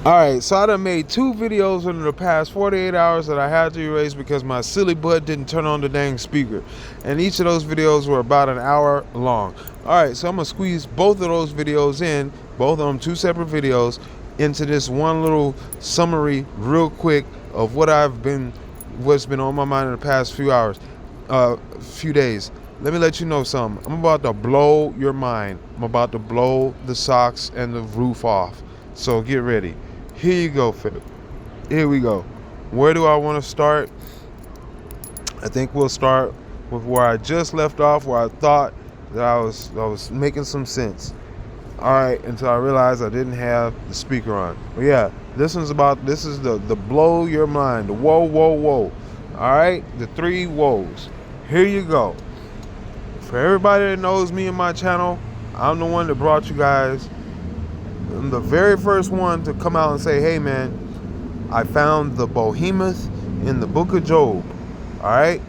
Alright, so I done made 2 videos in the past 48 hours that I had to erase because my silly butt didn't turn on the dang speaker. And each of those videos were about an hour long. Alright, so I'm going to squeeze both of those videos in, both of them 2 separate videos, into this one little summary real quick of what's been on my mind in the past few days. Let me let you know something. I'm about to blow your mind. I'm about to blow the socks and the roof off. So get ready. Here you go, Philip. Here we go. Where do I want to start? I think we'll start with where I just left off, where I thought that I was making some sense. All right, until I realized I didn't have the speaker on. But yeah, this is the blow your mind, the whoa, whoa, whoa. All right, the 3 whoas. Here you go. For everybody that knows me and my channel, I'm the one that brought you guys. I'm the very first one to come out and say, hey man, I found the behemoth in the book of Job. All right.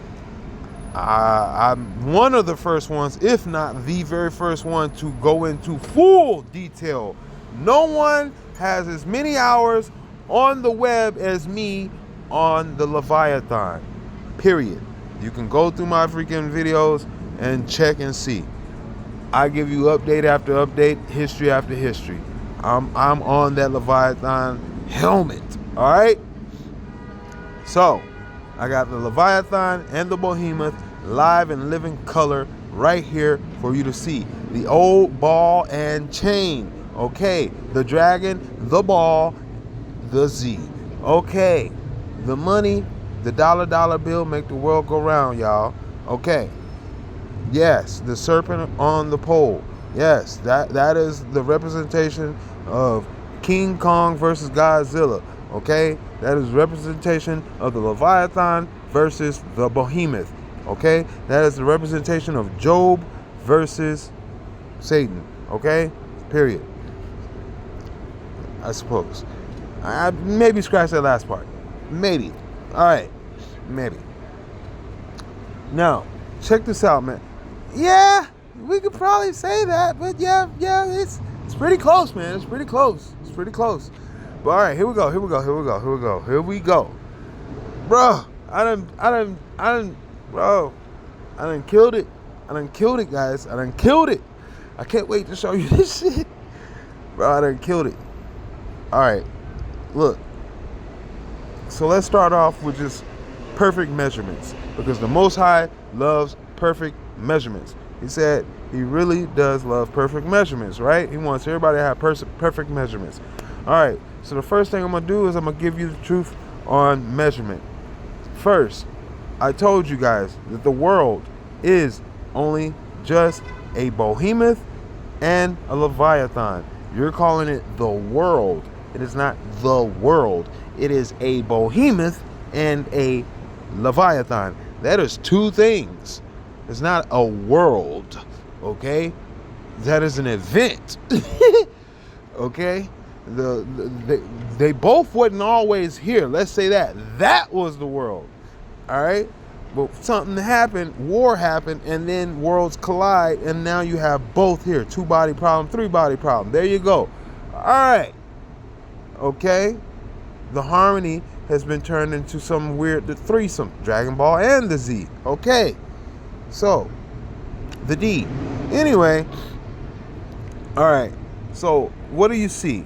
I'm one of the first ones, if not the very first one, to go into full detail. No one has as many hours on the web as me on the Leviathan, period. You can go through my freaking videos and check and see. I give you update after update, history after history. I'm on that Leviathan helmet. All right. So I got the Leviathan and the behemoth live in living color right here for you to see. The old ball and chain. Okay. The dragon, the ball, the Z. Okay. The money, the dollar bill make the world go round, y'all. Okay. Yes, the serpent on the pole. Yes, that is the representation of King Kong versus Godzilla. Okay, that is representation of the Leviathan versus the behemoth. Okay, that is the representation of Job versus Satan. Okay, period. I suppose. I maybe scratch that last part. Maybe. All right, maybe. Now, check this out, man. Yeah, we could probably say that, but yeah, it's pretty close, man. It's pretty close. But all right, here we go. Bro, I done killed it. Guys. I done killed it. I can't wait to show you this shit. Bro, I done killed it. All right, look. So let's start off with just perfect measurements, because the Most High loves perfect measurements. He said he really does love perfect measurements, right? He wants everybody to have perfect measurements. All right, so the first thing I'm going to do is I'm going to give you the truth on measurement. First, I told you guys that the world is only just a behemoth and a Leviathan. You're calling it the world. It is not the world. It is a behemoth and a Leviathan. That is 2 things. It's not a world, okay? That is an event, okay? They both wasn't always here. Let's say that was the world, all right? But something happened, war happened, and then worlds collide, and now you have both here. 2-body problem, 3-body problem. There you go. All right, okay? The harmony has been turned into some weird, the threesome, Dragon Ball and the Z, okay? So, the D. Anyway, all right. So, what do you see?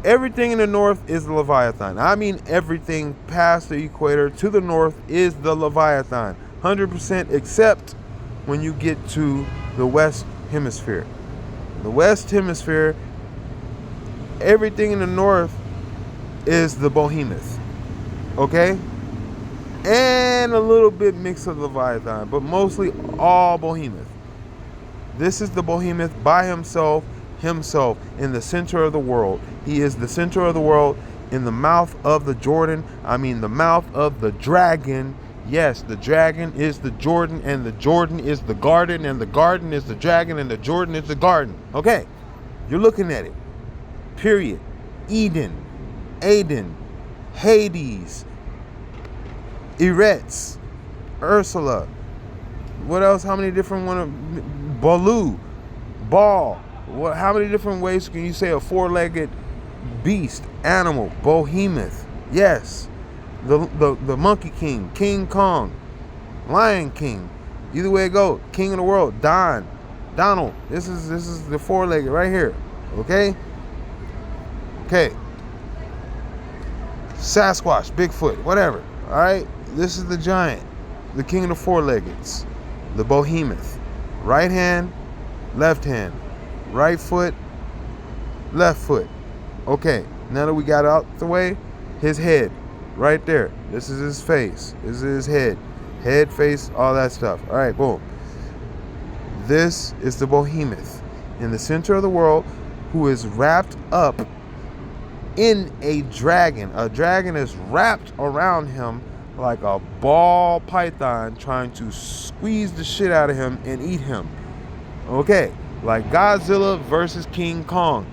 Everything in the north is the Leviathan. I mean, everything past the equator to the north is the Leviathan. 100% except when you get to the West Hemisphere. The West Hemisphere, everything in the north is the behemoth. Okay? And a little bit mix of Leviathan, but mostly all behemoth. This is the behemoth by himself in the center of the world. He is the center of the world in the mouth of the Jordan. I mean, the mouth of the dragon. Yes, the dragon is the Jordan, and the Jordan is the garden, and the garden is the dragon, and the Jordan is the garden. Okay, you're looking at it. Period. Eden, Aden, Hades, Eretz, Ursula. What else? How many different Baloo, Ball. How many different ways can you say a 4-legged beast, animal, behemoth. Yes. The Monkey King, King Kong, Lion King. Either way it go, King of the world, Donald. This is the four-legged right here. Okay? Okay. Sasquatch, Bigfoot, whatever. Alright? This is the giant, the king of the four-leggeds, the behemoth. Right hand, left hand. Right foot, left foot. Okay, now that we got out the way, his head, right there. This is his face. This is his head. Head, face, all that stuff. All right, boom. This is the behemoth in the center of the world, who is wrapped up in a dragon. A dragon is wrapped around him like a ball python, trying to squeeze the shit out of him and eat him. Okay, like Godzilla versus King Kong.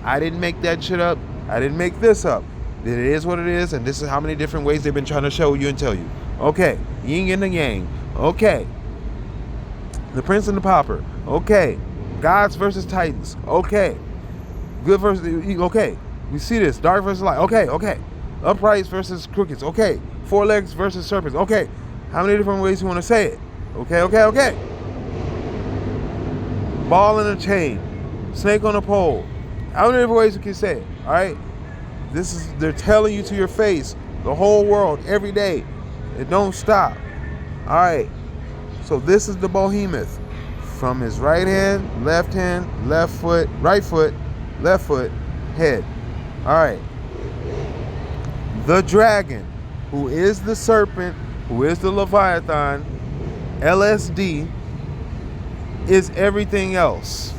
I didn't make that shit up. I didn't make this up. It is what it is, and this is how many different ways they've been trying to show you and tell you. Okay, yin and the yang. Okay, the Prince and the Pauper. Okay, gods versus titans. Okay, good versus, okay, we see this. Dark versus light. Okay, okay, uprights versus crookeds. Okay, four legs versus serpents. Okay, how many different ways you want to say it? Okay, okay, okay. Ball in a chain, snake on a pole. How many different ways you can say it? All right. This is, they're telling you to your face, the whole world, every day. It don't stop. All right. So this is the behemoth. From his right hand, left foot, right foot, left foot, head. All right. The dragon, who is the serpent, who is the Leviathan, LSD, is everything else.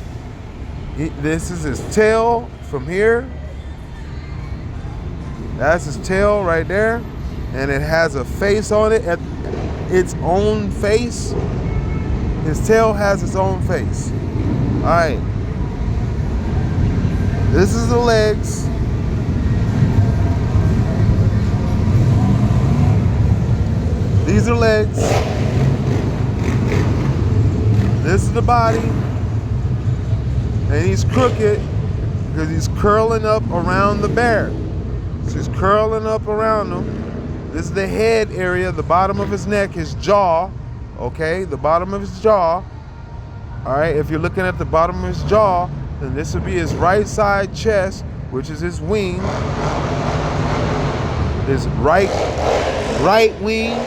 This is his tail from here. That's his tail right there. And it has a face on it, at its own face. His tail has its own face. All right. This is the legs. These are legs. This is the body. And he's crooked because he's curling up around the bear. So he's curling up around him. This is the head area, the bottom of his neck, his jaw. Okay, the bottom of his jaw. All right, if you're looking at the bottom of his jaw, then this would be his right side chest, which is his wing. His right wing,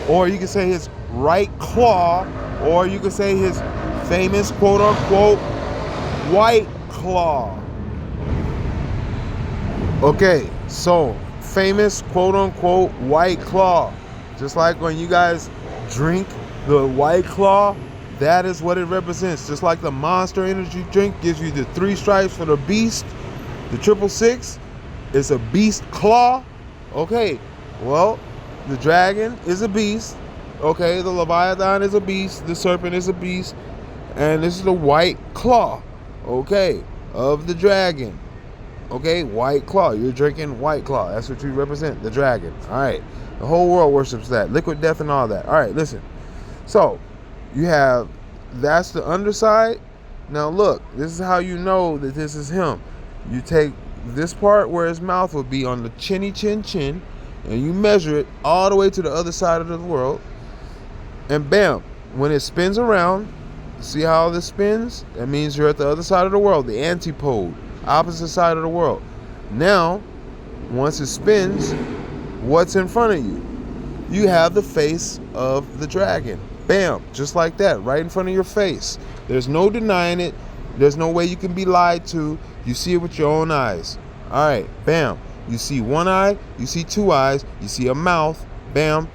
or you can say his right claw, or you can say his famous quote-unquote white claw. Okay, so famous quote-unquote white claw. Just like when you guys drink the White Claw, that is what it represents. Just like the Monster Energy drink gives you the 3 stripes for the beast, the 666 is a beast claw. Okay, well, the dragon is a beast. Okay, the Leviathan is a beast, the serpent is a beast, and this is the white claw, okay, of the dragon. Okay, white claw. You're drinking White Claw. That's what you represent, the dragon. All right, the whole world worships that. Liquid death and all that. All right, listen. So you have, that's the underside. Now look, this is how you know that this is him. You take this part where his mouth would be on the chinny chin, and you measure it all the way to the other side of the world. And bam, when it spins around, see how this spins? That means you're at the other side of the world, the antipode, opposite side of the world. Now, once it spins, what's in front of you? You have the face of the dragon. Bam, just like that, right in front of your face. There's no denying it. There's no way you can be lied to. You see it with your own eyes. All right, bam. You see one eye, you see 2 eyes, you see a mouth, bam.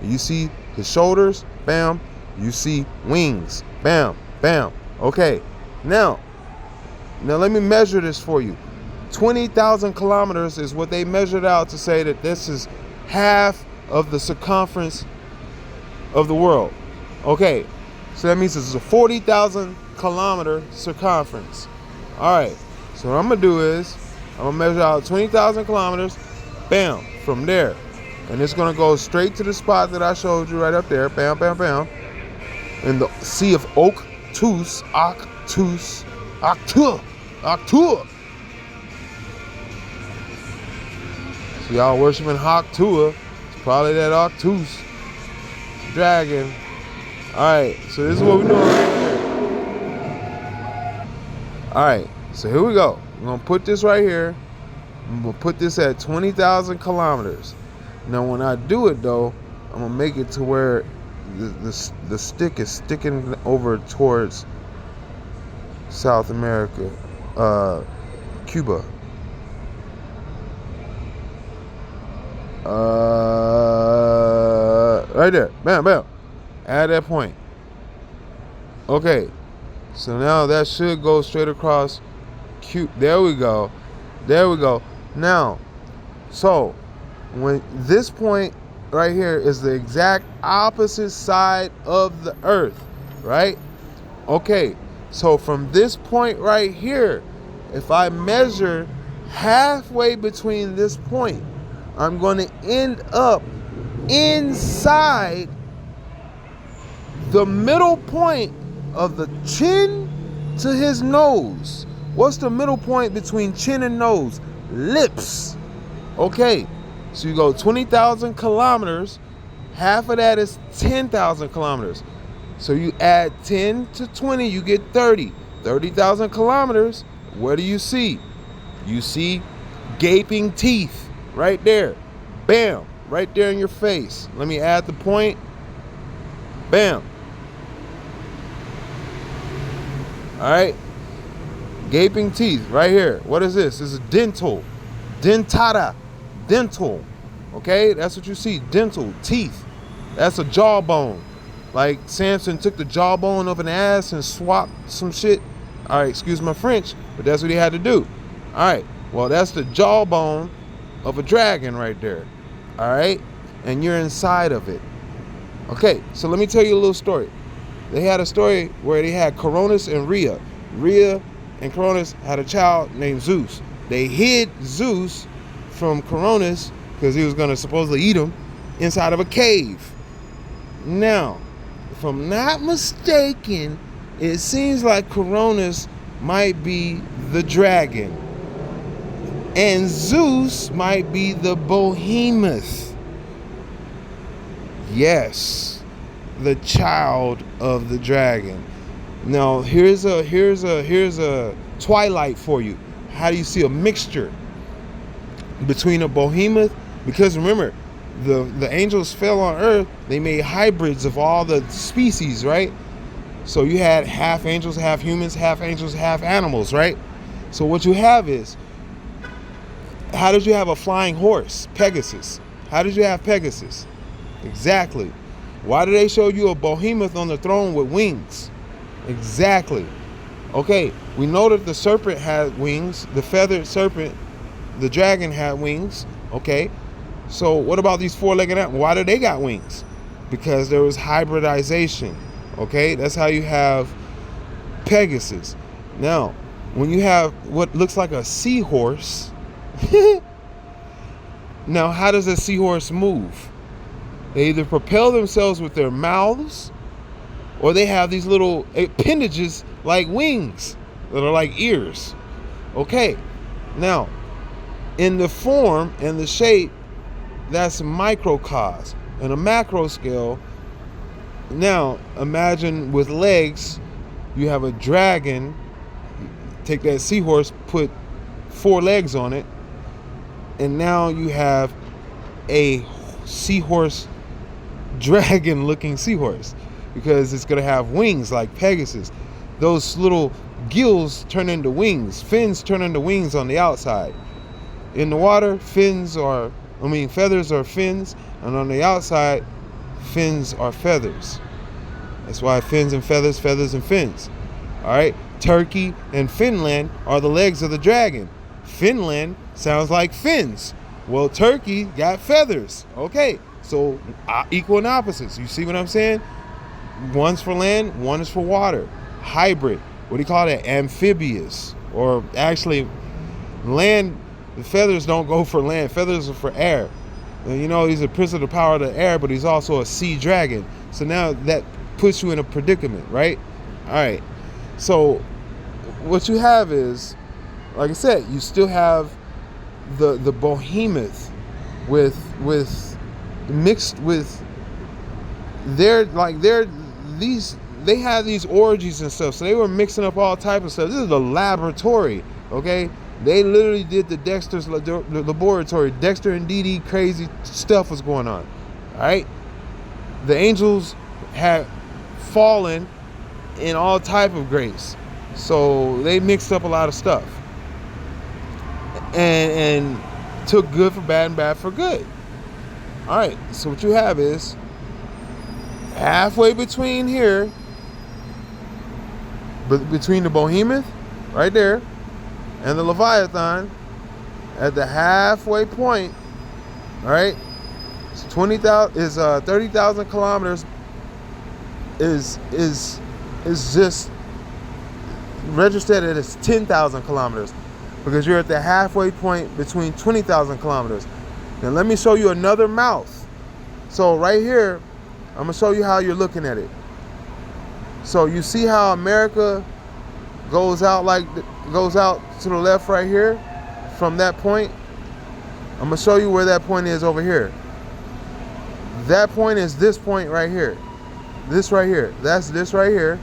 You see his shoulders, bam. You see wings, bam, bam. Okay, now let me measure this for you. 20,000 kilometers is what they measured out to say that this is half of the circumference of the world. Okay, so that means this is a 40,000 kilometer circumference. All right, so what I'm gonna do is I'm gonna measure out 20,000 kilometers, bam, from there. And it's gonna go straight to the spot that I showed you right up there, bam, bam, bam. In the Sea of Octus. So y'all worshiping Haktua. It's probably that Arcturus dragon. Alright, so this is what we're doing right here. Alright, so here we go. We're going to put this right here. I'm going to put this at 20,000 kilometers. Now, when I do it, though, I'm going to make it to where the stick is sticking over towards South America, Cuba. Right there. Bam, bam. At that point. Okay. So now that should go straight across Cuba. There we go. There we go. Now, so when this point right here is the exact opposite side of the earth, right? Okay. So from this point right here, if I measure halfway between this point, I'm going to end up inside the middle point of the chin to his nose. What's the middle point between chin and nose? Lips. Okay, so you go 20,000 kilometers. Half of that is 10,000 kilometers. So you add 10 to 20, you get 30. 30,000 kilometers. What do you see? You see gaping teeth. Right there. Bam. Right there in your face. Let me add the point. Bam. Alright. Gaping teeth. Right here. What is this? This is dental. Dentata. Dental. Okay? That's what you see. Dental. Teeth. That's a jawbone. Like Samson took the jawbone of an ass and swapped some shit. Alright, excuse my French, but that's what he had to do. Alright. Well, that's the jawbone of a dragon right there. All right, and you're inside of it. Okay, so let me tell you a little story. They had a story where they had Cronus and Rhea. Rhea and Cronus had a child named Zeus. They hid Zeus from Cronus because he was going to supposedly eat him inside of a cave. Now, if I'm not mistaken, it seems like Cronus might be the dragon. And Zeus might be the behemoth. Yes, the child of the dragon. Now here's a twilight for you. How do you see a mixture between a behemoth? Because remember, the angels fell on earth. They made hybrids of all the species, right? So you had half angels, half humans, half angels, half animals, right? So what you have is, how did you have a flying horse? Pegasus. How did you have Pegasus? Exactly. Why did they show you a behemoth on the throne with wings? Exactly. Okay, we know that the serpent had wings. The feathered serpent, the dragon, had wings. Okay, so what about these four-legged animals? Why do they got wings? Because there was hybridization. Okay, that's how you have Pegasus. Now, when you have what looks like a seahorse, now how does a seahorse move? They either propel themselves with their mouths, or they have these little appendages like wings that are like ears. Okay, now in the form and the shape, that's microcosm. In a macro scale, now imagine with legs, you have a dragon. Take that seahorse, put 4 legs on it, and now you have a seahorse, dragon looking seahorse, because it's going to have wings like Pegasus. Those little gills turn into wings. Fins turn into wings on the outside. In the water, feathers are fins, and on the outside, fins are feathers. That's why fins and feathers, feathers and fins. All right, Turkey and Finland are the legs of the dragon. Finland sounds like fins. Well, Turkey got feathers. Okay, so equal and opposites. You see what I'm saying? One's for land, one is for water. Hybrid. What do you call that? Amphibious. Or actually, land, the feathers don't go for land. Feathers are for air. And you know, he's a prince of the power of the air, but he's also a sea dragon. So now that puts you in a predicament, right? All right. So what you have is, like I said, you still have the behemoth with mixed with they had these orgies and stuff, so they were mixing up all type of stuff. This is a laboratory, okay? They literally did the Dexter's laboratory. Dexter and Dee Dee crazy stuff was going on. All right, the angels had fallen in all type of grace, so they mixed up a lot of stuff and took good for bad and bad for good. All right, so what you have is halfway between here, between the Behemoth right there and the Leviathan, at the halfway point, all right, it's 30,000 kilometers is just registered as 10,000 kilometers because you're at the halfway point between 20,000 kilometers. Now let me show you another mouth. So right here, I'm gonna show you how you're looking at it. So you see how America goes out to the left right here from that point? I'm gonna show you where that point is over here. That point is this point right here. This right here. That's this right here.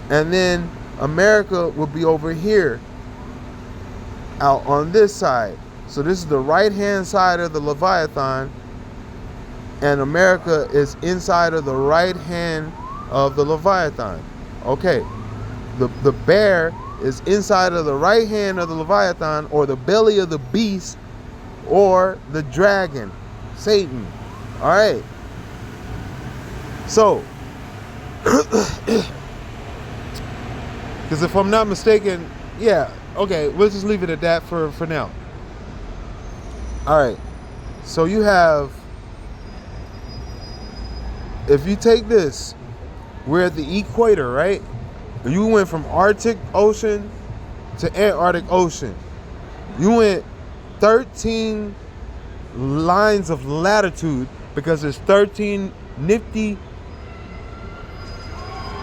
And then America will be over here out on this side. So this is the right hand side of the Leviathan, and America is inside of the right hand of the Leviathan. Okay, the bear is inside of the right hand of the Leviathan, or the belly of the beast, or the dragon, Satan. All right, so because if I'm not mistaken, yeah, okay, we'll just leave it at that for now. All right, so you have, if you take this, we're at the equator, right? You went from Arctic Ocean to Antarctic Ocean. You went 13 lines of latitude because there's 13 nifty,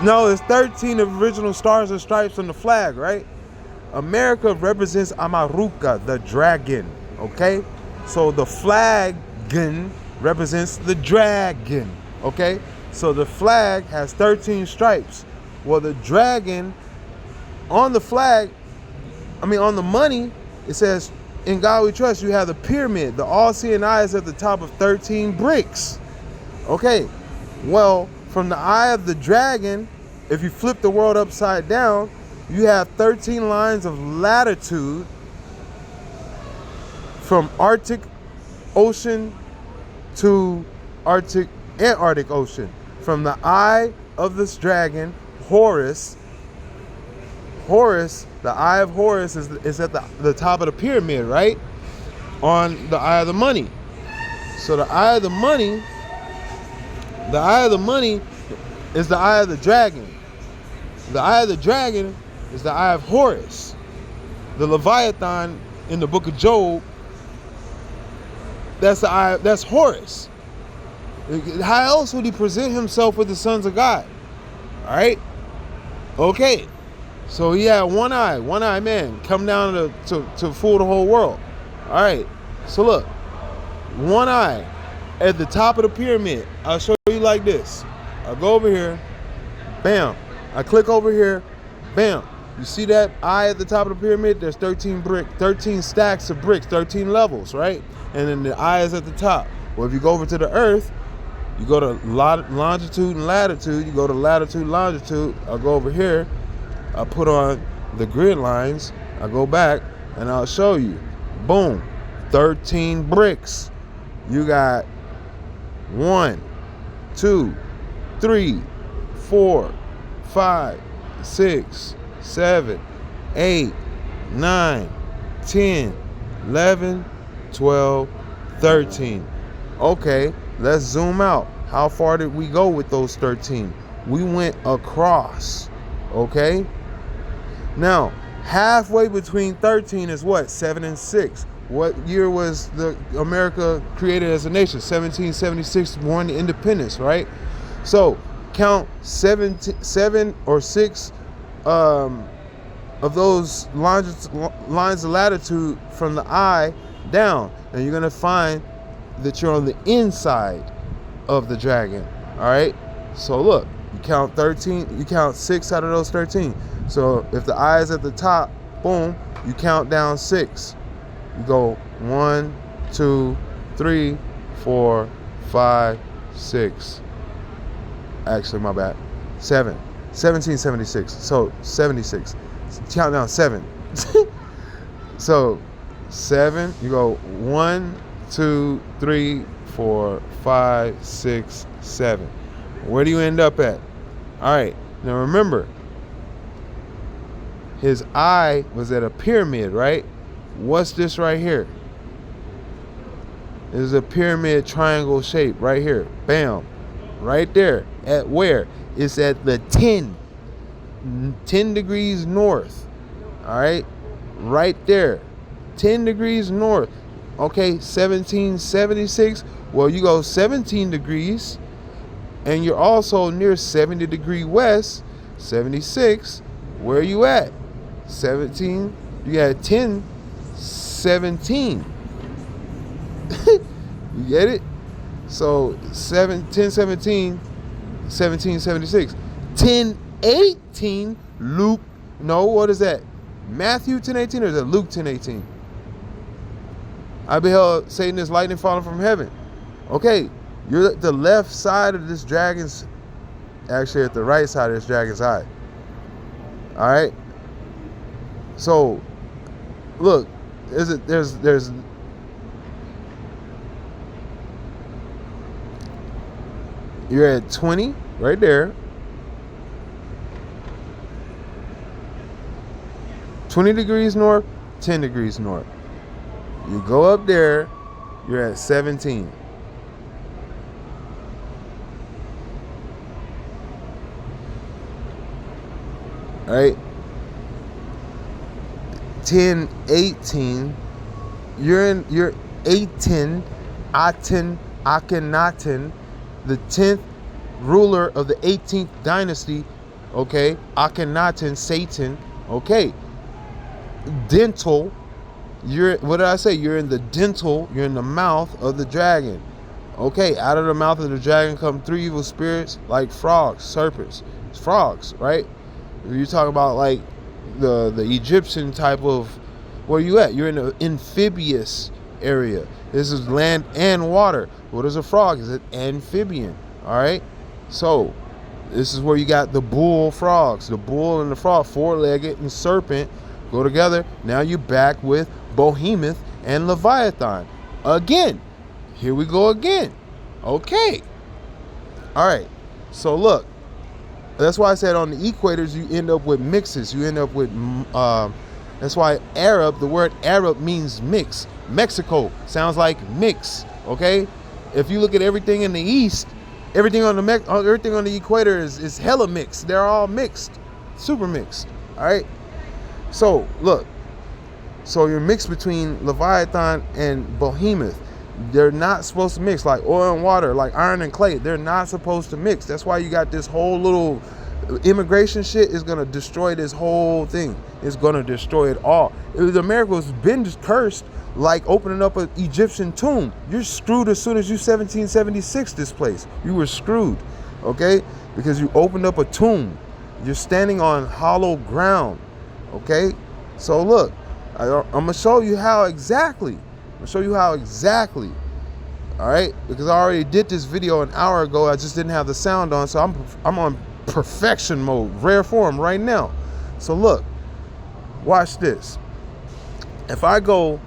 no, it's 13 original stars and stripes on the flag, right? America represents Amaruka, the dragon, okay? So the flagon represents the dragon, okay? So the flag has 13 stripes. Well, the dragon on the flag, on the money, it says, "In God we trust." You have the pyramid. The all-seeing eye is at the top of 13 bricks. Okay, well, from the eye of the dragon, if you flip the world upside down, you have 13 lines of latitude from Arctic Ocean to Antarctic Ocean. From the eye of this dragon, Horus, the eye of Horus is at the top of the pyramid, right? On the eye of the money. So the eye of the money is the eye of the dragon. The eye of the dragon is the eye of Horus. The Leviathan in the book of Job, that's Horus. How else would he present himself with the sons of God? All right? Okay. So he had one eye man, come down to fool the whole world. All right. So look, one eye at the top of the pyramid. I'll show you like this. I'll go over here, bam. I click over here, bam. You see that eye at the top of the pyramid? There's 13 stacks of bricks, 13 levels, right? And then the eye is at the top. Well, if you go over to the earth, you go to longitude and latitude. You go to latitude, longitude. I'll go over here. I'll put on the grid lines. I'll go back and I'll show you. Boom. 13 bricks. You got 1, 2, 3, 4, 5, 6, 7, 8, 9, 10, 11, 12, 13. Okay, let's zoom out. How far did we go with those 13? We went across, okay? Now, halfway between 13 is what? 7 and 6. What year was the America created as a nation? 1776, born to independence, right? So, count 7 or 6 of those lines of latitude from the eye down, and you're gonna find that you're on the inside of the dragon. All right. So look, you count 13. You count 6 out of those 13. So if the eye is at the top, boom, you count down 6. You go 1, 2, 3, 4, 5, 6. Actually, my bad. 7. 1776. So 76. Count down 7. So 7. You go 1, 2, 3, 4, 5, 6, 7. Where do you end up at? All right. Now remember, his eye was at a pyramid, right? What's this right here? It's a pyramid triangle shape right here. Bam. Right there. At where? It's at the 10 degrees north. All right? Right there. 10 degrees north. Okay, 1776. Well, you go 17 degrees, and you're also near 70 degree west. 76. Where are you at? 17. You got 10, 17. You get it? So 10, 17, 1776. 10, 18, Luke. No, what is that? Matthew 10, 18, or is it Luke 10, 18? I beheld Satan as lightning falling from heaven. Okay, you're at the left side of this dragon's, actually at the right side of this dragon's eye. All right. So, look, there's you're at 20 right there. 20 degrees north, 10 degrees north. You go up there, you're at 17. All right. 10, 18. You're 18, Aten, Akhenaten, the 10th ruler of the 18th dynasty. Okay, Akhenaten, Satan. Okay, dental. What did I say? You're in the dental. You're in the mouth of the dragon. Okay, out of the mouth of the dragon come 3 evil spirits like frogs, serpents. It's frogs, right? You talk about like the Egyptian type of, where you at? You're in an amphibious area. This is land and water. What is a frog? Is it amphibian? All right. So this is where you got the bull frogs. The bull and the frog, 4-legged and serpent go together. Now you're back with Behemoth and Leviathan. Again. Here we go again. Okay. All right. So look. That's why I said on the equators you end up with mixes. You end up with, that's why Arab, the word Arab means mix. Mexico sounds like mix, okay? If you look at everything in the east, everything on the equator is hella mixed. They're all mixed, super mixed, all right? So look, so you're mixed between Leviathan and Behemoth. They're not supposed to mix, like oil and water, like iron and clay. They're not supposed to mix. That's why you got this whole little immigration shit is going to destroy this whole thing. It's going to destroy it all. America has been cursed like opening up an Egyptian tomb. You're screwed as soon as you 1776 this place. You were screwed, okay? Because you opened up a tomb. You're standing on hollow ground, okay? So look, I'm going to show you how exactly. I'll show you how exactly. All right, because I already did this video an hour ago. I just didn't have the sound on, so I'm on perfection mode, rare form right now. So look, watch this. If I go,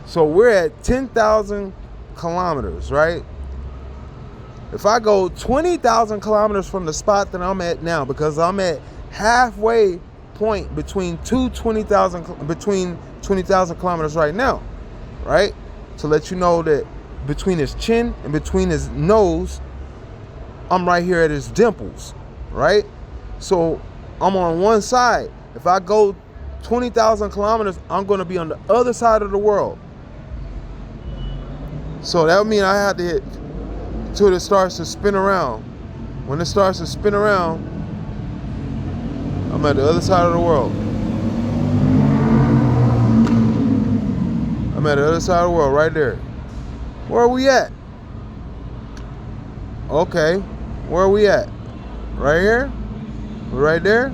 so we're at 10,000 kilometers, right? If I go 20,000 kilometers from the spot that I'm at now, because I'm at halfway point between 20,000 kilometers right now. Right? To let you know that between his chin and between his nose, I'm right here at his dimples, right? So I'm on one side. If I go 20,000 kilometers, I'm going to be on the other side of the world. So that would mean I have to hit till it starts to spin around. When it starts to spin around, I'm at the other side of the world. I'm at the other side of the world, right there. Where are we at? Okay, where are we at? Right here? We're right there?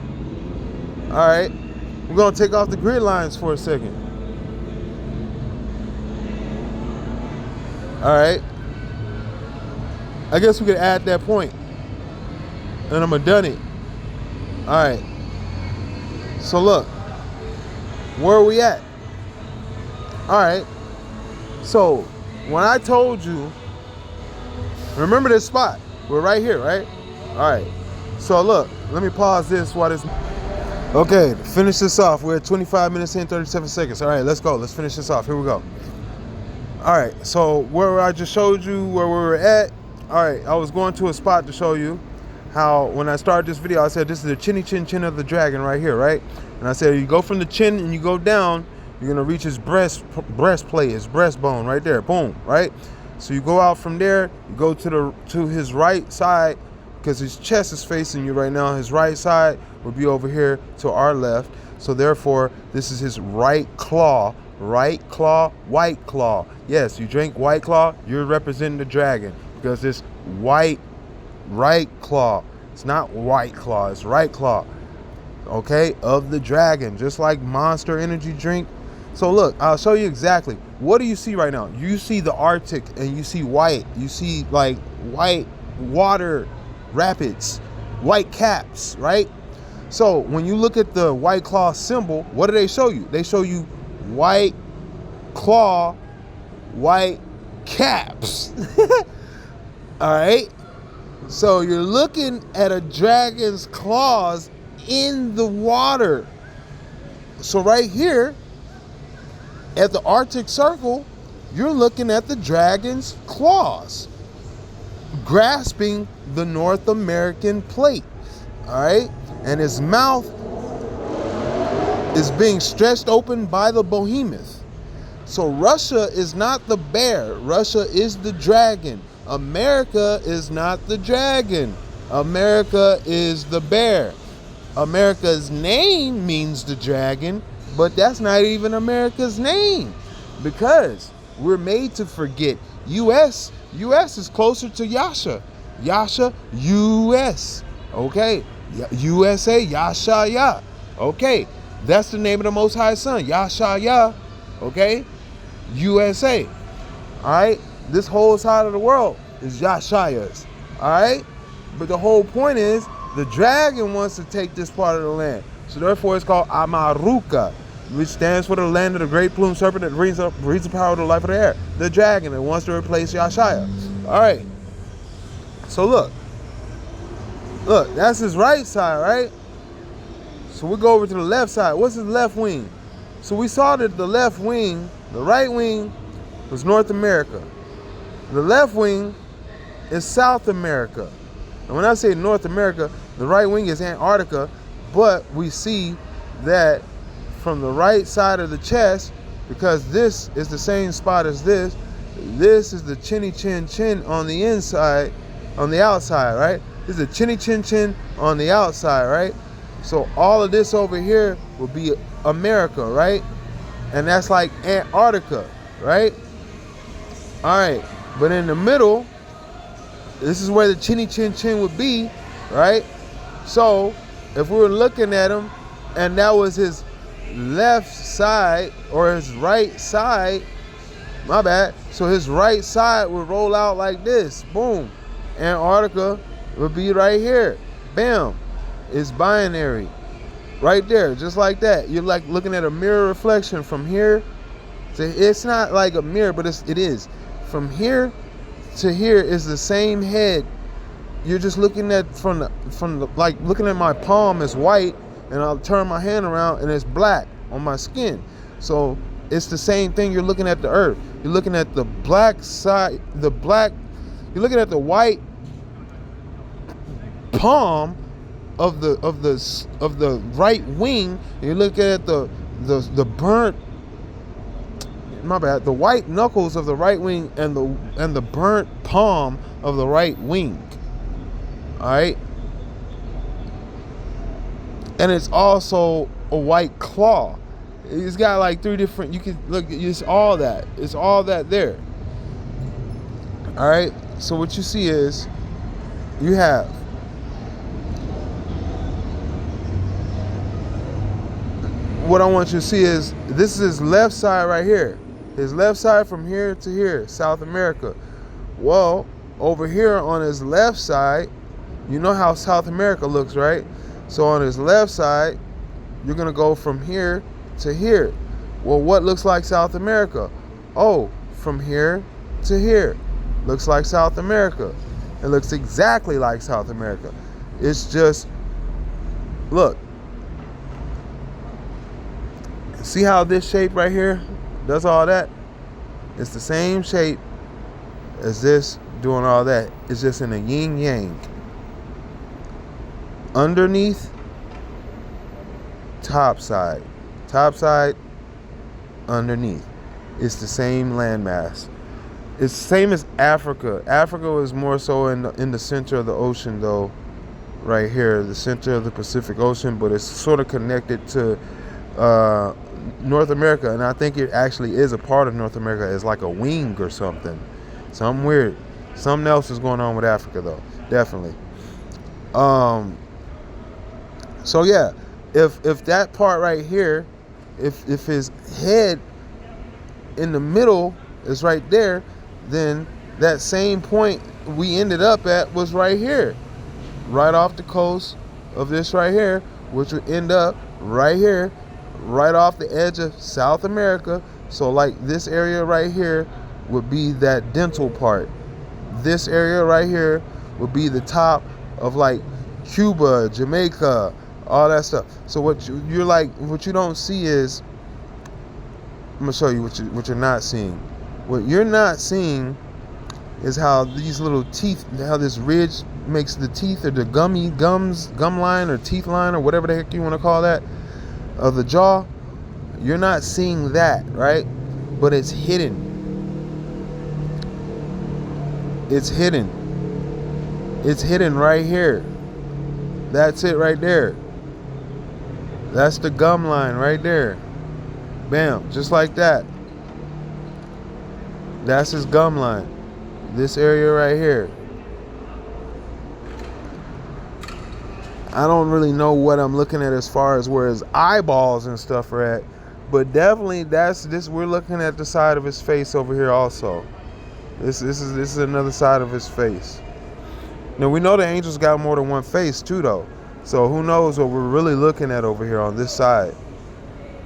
Alright. We're gonna take off the grid lines for a second. Alright. I guess we could add that point. And I'm done it. Alright. So look. Where are we at? Alright. So when I told you, remember this spot. We're right here, right? Alright. So look, let me pause this while this. Okay, finish this off. We're at 25 minutes and 37 seconds. Alright, let's go. Let's finish this off. Here we go. Alright, so where I just showed you where we were at. Alright, I was going to a spot to show you how when I started this video, I said this is the chinny chin chin of the dragon right here, right? And I said you go from the chin and you go down, you're gonna reach his breastplate, his breastbone right there, boom, right? So you go out from there, you go to his right side, because his chest is facing you right now. His right side would be over here to our left. So therefore, this is his right claw, white claw. Yes, you drink White Claw, you're representing the dragon because this right claw. It's not White Claw, it's right claw. Okay, of the dragon, just like Monster Energy drink. So look, I'll show you exactly. What do you see right now? You see the Arctic and you see white. You see like white water rapids, white caps, right? So when you look at the White Claw symbol, what do they show you? They show you white claw, white caps. All right. So you're looking at a dragon's claws in the water. So right here at the Arctic Circle, you're looking at the dragon's claws grasping the North American plate. All right. And his mouth is being stretched open by the behemoth. So Russia is not the bear. Russia is the dragon. America is not the dragon. America is the bear. America's name means the dragon, but that's not even America's name because we're made to forget. U.S. is closer to Yasha. Yasha, U.S. Okay. USA, Yashaya. Okay. That's the name of the Most High Son. Yashaya. Okay. USA. All right. This whole side of the world is Yashaya's. All right. But the whole point is the dragon wants to take this part of the land. So therefore it's called Amaruka, which stands for the land of the great plumed serpent that brings the power of the life of the air. The dragon that wants to replace Yashaya. All right. So look, that's his right side, right? So we go over to the left side. What's his left wing? So we saw that the left wing, the right wing was North America. The left wing is South America. And when I say North America, the right wing is Antarctica, but we see that from the right side of the chest, because this is the same spot as this is the chinny chin chin on the inside, on the outside, right? This is the chinny chin chin on the outside, right? So all of this over here will be America, right? And that's like Antarctica, right? All right, but in the middle, this is where the chinny chin chin would be, right? So if we were looking at him and that was his left side or his right side, my bad. So his right side would roll out like this, boom. Antarctica would be right here, bam. It's binary, right there, just like that. You're like looking at a mirror reflection from here. It's not like a mirror, but it is. From here to here is the same head. You're just looking at from the like looking at my palm is white, and I'll turn my hand around and it's black on my skin. So it's the same thing. You're looking at the earth. You're looking at the black side, you're looking at the white palm of the right wing. You look at the burnt, my bad, the white knuckles of the right wing and the burnt palm of the right wing. All right. And it's also a white claw. It's got like 3 different, you can look, it's all that there. All right. So what you see is you have what I want you to see is this is his left side right here. His left side from here to here, South America. Well, over here on his left side, you know how South America looks, right? So on his left side, you're gonna go from here to here. Well, what looks like South America? Oh, from here to here. Looks like South America. It looks exactly like South America. It's just, look. See how this shape right here does all that? It's the same shape as this doing all that. It's just in a yin yang. Underneath, top side, underneath. It's the same landmass. It's the same as Africa. Africa is more so in the center of the ocean, though, right here, the center of the Pacific Ocean, but it's sort of connected to North America, and I think it actually is a part of North America. It's like a wing or something. Something weird. Something else is going on with Africa, though. Definitely. So yeah, if that part right here, if his head in the middle is right there, then that same point we ended up at was right here, right off the coast of this right here, which would end up right here, right off the edge of South America. So like this area right here would be that dental part. This area right here would be the top of like Cuba, Jamaica, all that stuff. So what you don't see is, I'm gonna show you what you're not seeing. What you're not seeing is how these little teeth, how this ridge makes the teeth, or the gum line or teeth line or whatever the heck you want to call that, of the jaw. You're not seeing that, right? But it's hidden. It's hidden. It's hidden right here. That's it right there. That's the gum line right there. Bam, just like that. That's his gum line. This area right here. I don't really know what I'm looking at as far as where his eyeballs and stuff are at, but definitely we're looking at the side of his face over here also. This is another side of his face. Now we know the angels got more than one face too, though. So who knows what we're really looking at over here on this side?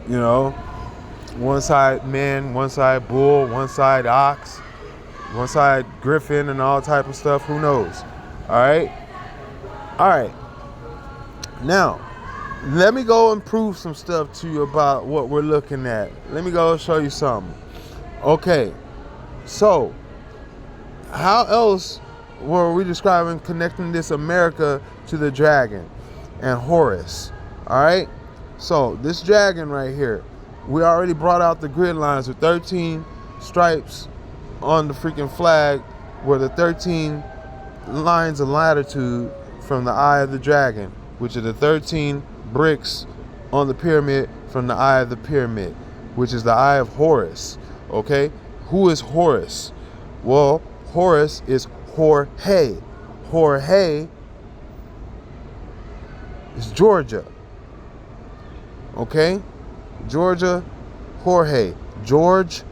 You know, one side man, one side bull, one side ox, one side griffin, and all type of stuff. Who knows? All right. Now, let me go and prove some stuff to you about what we're looking at. Let me go show you something. Okay, so how else were we describing connecting this America to the dragon and Horus? All right, so this dragon right here, we already brought out the grid lines with 13 stripes on the freaking flag, where the 13 lines of latitude from the eye of the dragon, which are the 13 bricks on the pyramid from the eye of the pyramid, which is the eye of Horus. Okay, who is Horus? Well, Horus is Jorge. Jorge is Georgia. Okay, Georgia, Jorge. George's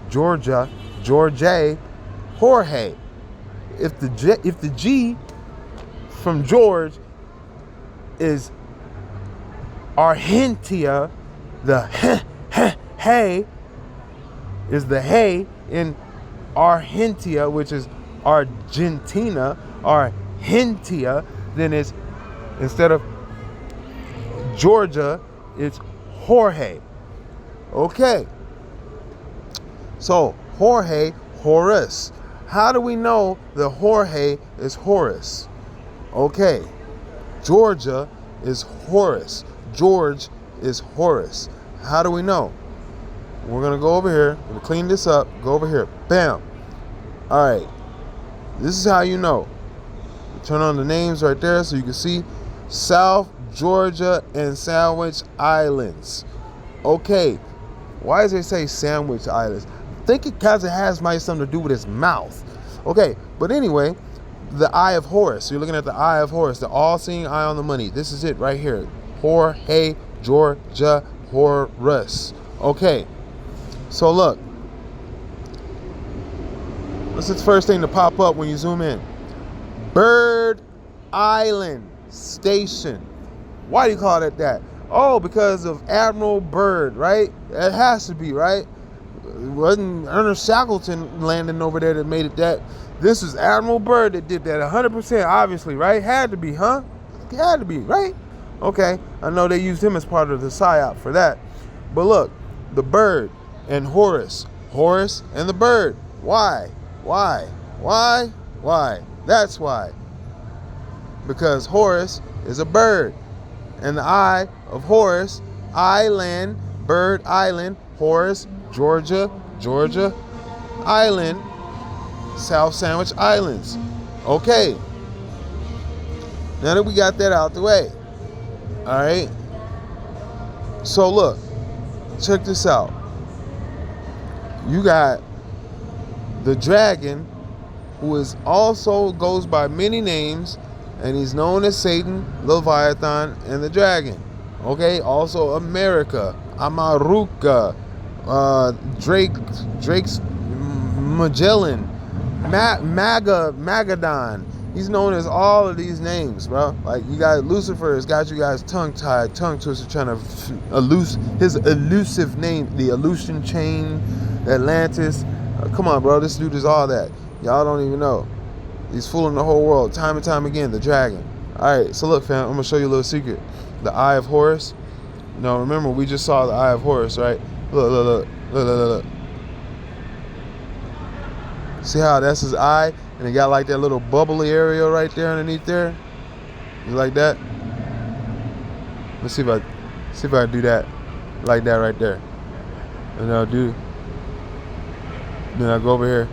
Georgia, George, Jorge. If the G from George is Argentia, the hey is the hey in Argentia, which is Argentina, Argentia, then it's, instead of Georgia, it's Jorge. Okay. So Jorge, Horus. How do we know that Jorge is Horus? Okay. Georgia is Horus. George is Horus. How do we know? We're going to go over here. We're going to clean this up. Go over here. Bam. All right. This is how you know. Turn on the names right there so you can see South Georgia and Sandwich Islands. Okay. Why does it say Sandwich Islands? think it kind of has might something to do with his mouth. Okay, but anyway, the Eye of Horus. You're looking at the Eye of Horus, the all-seeing eye on the money. This is it right here. Jorge Georgia Horus. Okay, so look. What's the first thing to pop up when you zoom in? Bird Island Station. Why do you call it that? Oh, because of Admiral Byrd, right? It has to be, right? It wasn't Ernest Shackleton landing over there that made it that. This is Admiral Byrd that did that 100%, obviously, right? Had to be, huh? Had to be, right? Okay, I know they used him as part of the PSYOP for that. But look, the bird and Horus. Horus and the bird. Why? Why? Why? Why? That's why. Because Horus is a bird. And the Eye of Horus, Island, Bird Island, Horus, Georgia, Georgia, Island, South Sandwich Islands. Okay. Now that we got that out the way. All right. So look, check this out. You got the dragon, who is also goes by many names, and he's known as Satan, Leviathan, and the dragon. Okay, also America, Amaruka, Drake's Magellan, Magadon. He's known as all of these names, bro. Like, you got Lucifer has got you guys tongue-tied, tongue twisted, trying to his elusive name, the Aleutian chain, Atlantis. Come on, bro. This dude is all that. Y'all don't even know. He's fooling the whole world time and time again. The dragon. All right. So look, fam. I'm gonna show you a little secret. The Eye of Horus. No, remember we just saw the Eye of Horus, right? Look, look, look, look, look, look. See how that's his eye, and it got like that little bubbly area right there underneath there. You like that? Let's see if I do that, like that right there. And I'll do. Then I go over here.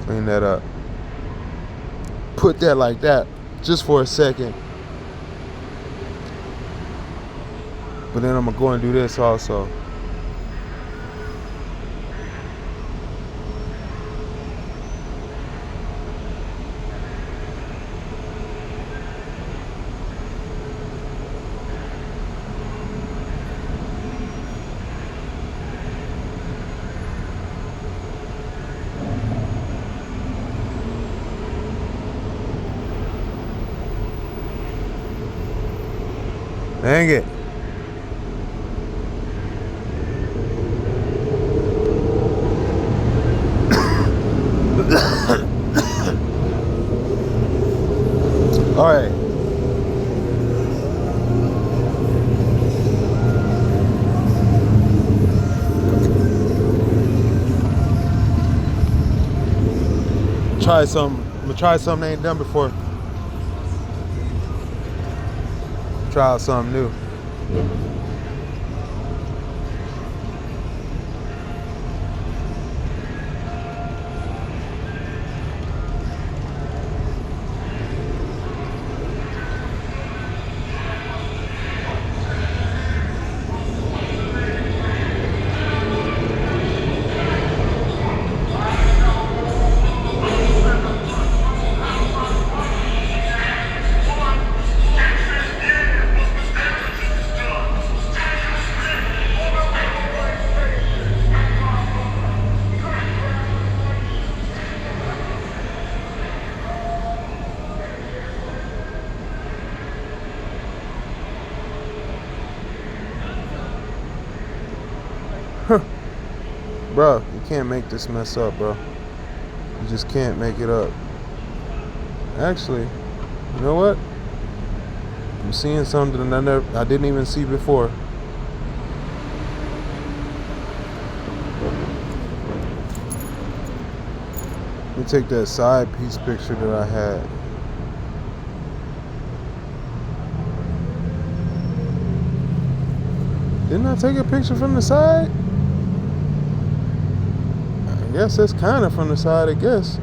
Clean that up. Put that like that, just for a second. But then I'm gonna go and do this also. Dang it. All right. Try something. I'm gonna try something I ain't done before. Try out something new. Bro, you can't make this mess up, bro. You just can't make it up. Actually, you know what? I'm seeing something I didn't even see before. Let me take that side piece picture that I had. Didn't I take a picture from the side? I guess that's kind of from the side, I guess.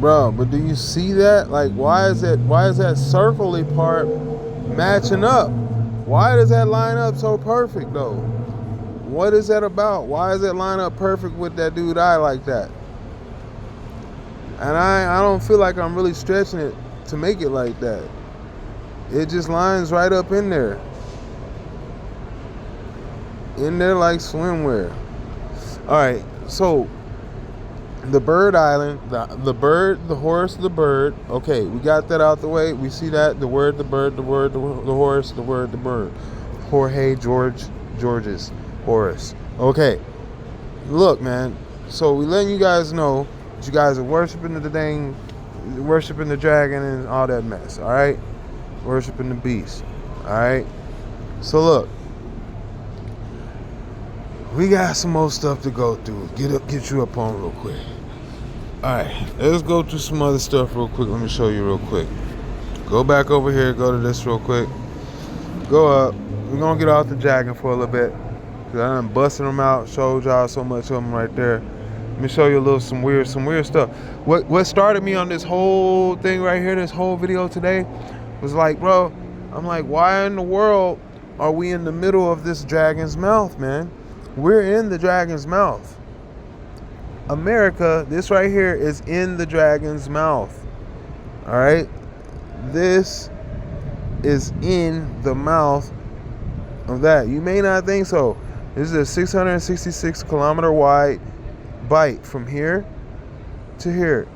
bro. But do you see that? Like, why is that circly part matching up? Why does that line up so perfect though? What is that about? Why is that line up perfect with that dude eye like that? And I don't feel like I'm really stretching it to make it like that. It just lines right up in there. In there like swimwear. Alright, so the bird island, the bird, the horse, the bird. Okay, we got that out the way. We see that, the word, the bird, the word, the horse, the word, the bird. Jorge, Georges, Horace. Okay, look, man. So we letting you guys know that you guys are worshiping worshiping the dragon and all that mess. All right, worshiping the beast. All right. So look, we got some more stuff to go through. Get you up on real quick. All right, let's go through some other stuff real quick. Let me show you real quick. Go back over here. Go to this real quick. Go up. We're gonna get off the dragon for a little bit. Cause I done busted them out. Showed y'all so much of them right there. Let me show you a little some weird stuff. What started me on this whole thing right here, this whole video today, was like, bro, I'm like, why in the world are we in the middle of this dragon's mouth, man? We're in the dragon's mouth. America, this right here is in the dragon's mouth. All right, this is in the mouth of that. You may not think so. This is a 666 kilometer wide bite from here to here.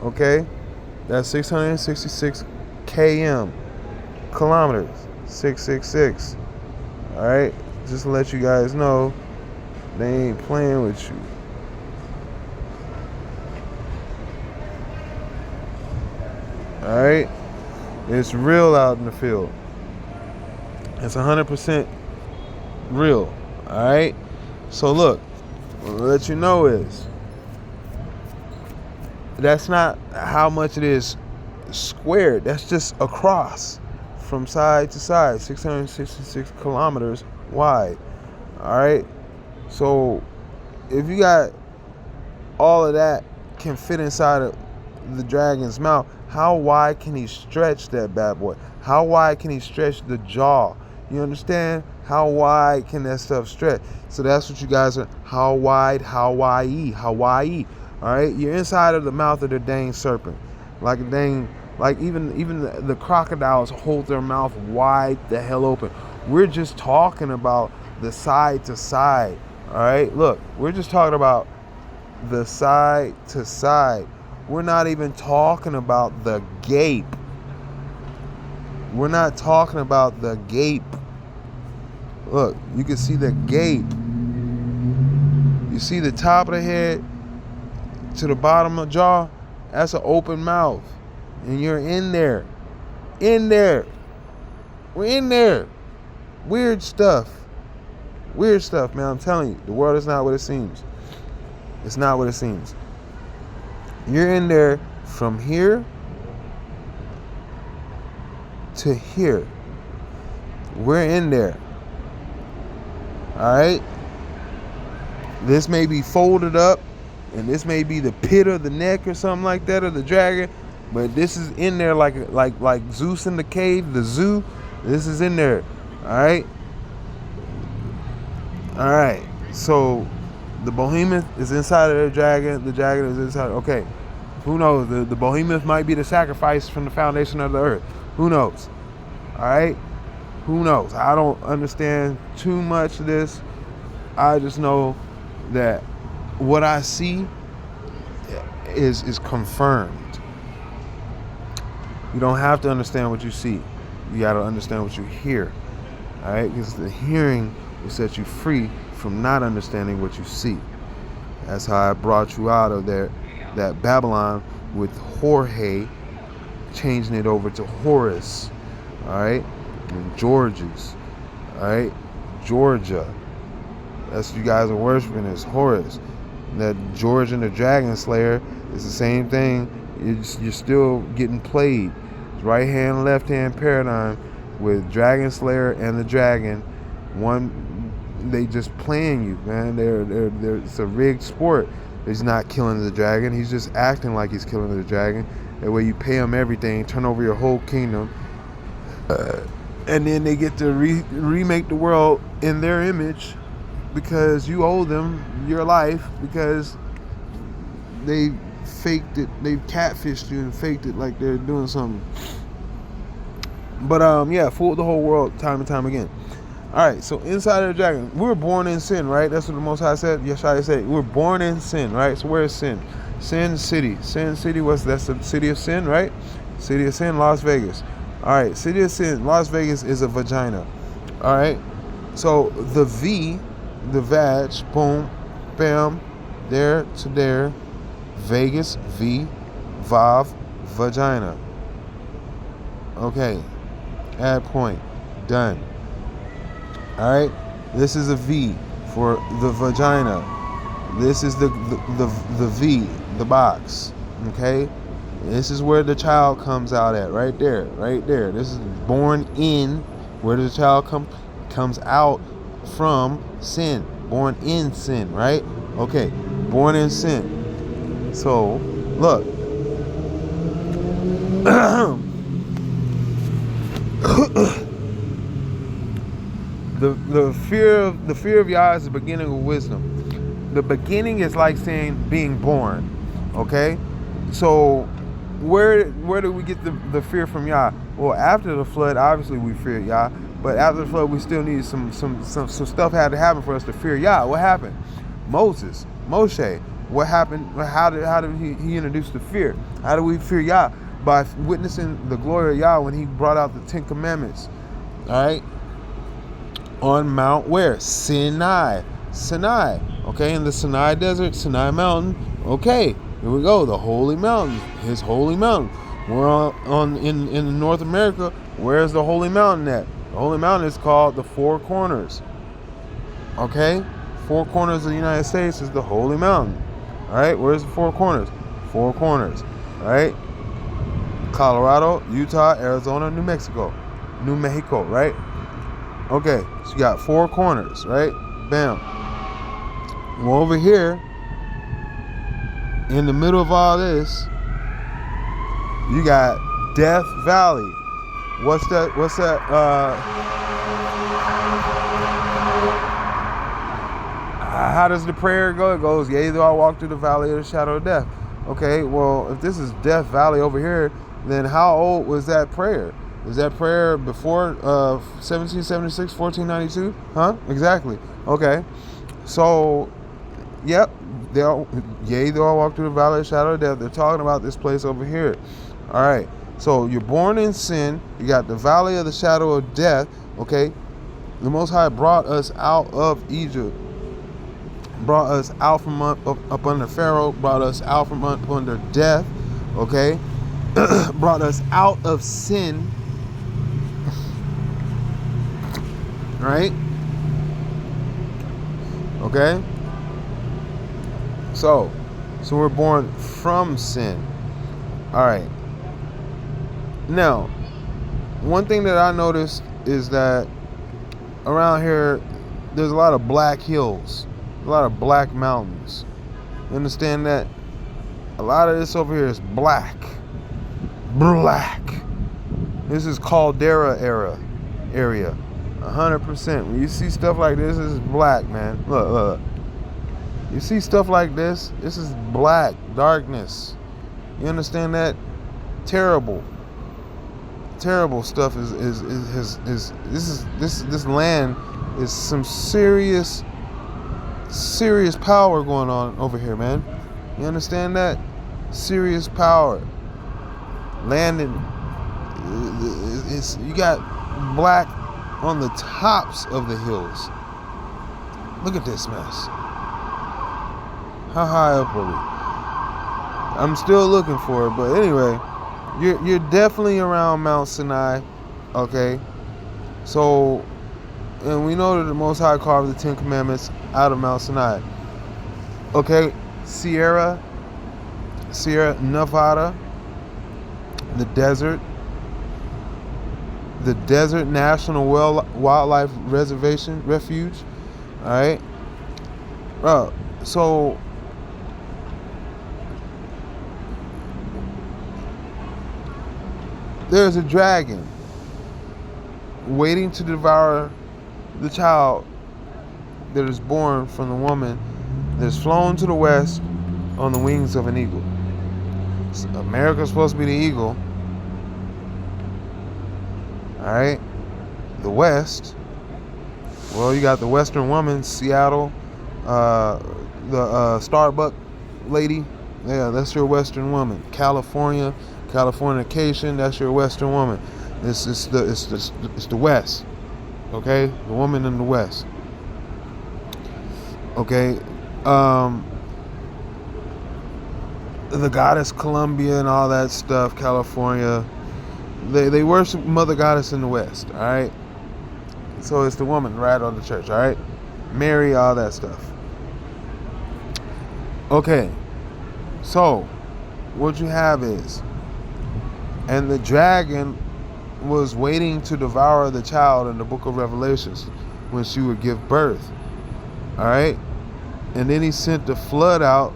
Okay, that's 666 km, kilometers, 666. All right, just to let you guys know, they ain't playing with you. All right, it's real out in the field. It's 100% real. All right, so look, what I'll let you know is that's not how much it is squared. That's just across from side to side, 666 kilometers wide. All right, so if you got all of that can fit inside of the dragon's mouth, how wide can he stretch that bad boy? How wide can he stretch the jaw? You understand? How wide can that stuff stretch? So that's what you guys are. How wide? Hawaii. Hawaii. All right. You're inside of the mouth of the dang serpent, like a dang, like even the crocodiles hold their mouth wide the hell open. We're just talking about the side to side. All right. Look, we're just talking about the side to side. We're not even talking about the gape. We're not talking about the gape. Look, you can see the gape. You see the top of the head to the bottom of the jaw? That's an open mouth. And you're in there. In there. We're in there. Weird stuff. Weird stuff, man. I'm telling you, the world is not what it seems. It's not what it seems. You're in there from here to here. We're in there. All right. This may be folded up, and this may be the pit of the neck or something like that, or the dragon, but this is in there like Zeus in the cave, the zoo. This is in there. All right. All right. So the behemoth is inside of the dragon. The dragon is inside. Okay. Who knows? The behemoth might be the sacrifice from the foundation of the earth. Who knows? All right. Who knows? I don't understand too much of this. I just know that what I see is confirmed. You don't have to understand what you see. You got to understand what you hear. All right? Because the hearing will set you free from not understanding what you see. That's how I brought you out of there, that Babylon, with Jorge, changing it over to Horus. All right? And Georges. All right? Georgia. That's what you guys are worshiping, is Horus. That George and the Dragon Slayer is the same thing. You're still getting played. Right hand, left hand paradigm with Dragon Slayer and the Dragon. One, they just playing you, man. It's a rigged sport. He's not killing the dragon. He's just acting like he's killing the dragon. That way you pay him everything, turn over your whole kingdom, and then they get to remake the world in their image because you owe them your life because they faked it. They catfished you and faked it like they're doing something. But yeah, fooled the whole world time and time again. All right, so inside of the dragon, we were born in sin, right? That's what the Most High said. Yeshua said, we're born in sin, right? So where is sin? Sin City. Sin City, that's the city of sin, right? City of sin, Las Vegas. All right, city of sin, Las Vegas is a vagina. All right, so the V, the vag, boom, bam, there to there, Vegas, V, Vav, vagina. Okay, add point, done. All right, this is a V for the vagina. This is the V, the box. Okay, this is where the child comes out at, right there, right there. This is born in, where does the child comes out from sin, born in sin, right? Okay, born in sin. So look. The fear of Yah is the beginning of wisdom. The beginning is like saying being born. Okay, so where do we get the fear from Yah? Well, after the flood, obviously we feared Yah, but after the flood, we still needed some stuff had to happen for us to fear Yah. What happened? Moshe. What happened? How did he introduce the fear? How do we fear Yah? By witnessing the glory of Yah when he brought out the 10 Commandments. All right. On Mount where? Sinai. Okay, in the Sinai Desert, Sinai Mountain. Okay, here we go. The Holy Mountain, his Holy Mountain. We're in North America. Where's the Holy Mountain at? The Holy Mountain is called the Four Corners. Okay, Four Corners of the United States is the Holy Mountain. All right, where's the Four Corners? Four Corners. All right, Colorado, Utah, Arizona, New Mexico, right? Okay, so you got four corners, right? Bam. Well, over here, in the middle of all this, you got Death Valley. What's that? How does the prayer go? It goes, yea, though I walk through the valley of the shadow of death. Okay, well, if this is Death Valley over here, then how old was that prayer? Is that prayer before 1776, 1492? Huh? Exactly. Okay. So, yep. Yea, though I walk through the valley of the shadow of death. They're talking about this place over here. All right. So, you're born in sin. You got the valley of the shadow of death. Okay. The Most High brought us out of Egypt. Brought us out from up under Pharaoh. Brought us out from up under death. Okay. Brought us out of sin. Right? Okay? So we're born from sin. All right. Now, one thing that I noticed is that around here, there's a lot of black hills, a lot of black mountains. You understand that? A lot of this over here is black. This is Caldera area. 100%. When you see stuff like this is black, man. Look. You see stuff like this is black, darkness. You understand that? Terrible stuff is this land is some serious power going on over here, man. You understand that? Serious power. Landing you got black on the tops of the hills. Look at this mess. How high up are we? I'm still looking for it, but anyway, you're definitely around Mount Sinai, okay? So, and we know that the Most High carved the 10 Commandments out of Mount Sinai. Okay, Sierra Nevada, the desert National Wildlife Refuge. All right, bro. So there's a dragon waiting to devour the child that is born from the woman that is flown to the west on the wings of an eagle. So America's supposed to be the eagle. Alright? The West. Well, you got the Western woman, Seattle. The Starbucks lady. Yeah, that's your Western woman. California. Californication, that's your Western woman. It's the West. Okay? The woman in the West. Okay? The goddess Columbia and all that stuff, California. They worship Mother Goddess in the West, alright? So it's the woman right on the church, alright? Mary, all that stuff. Okay. So, what you have is, and the dragon was waiting to devour the child in the book of Revelations when she would give birth. Alright? And then he sent the flood out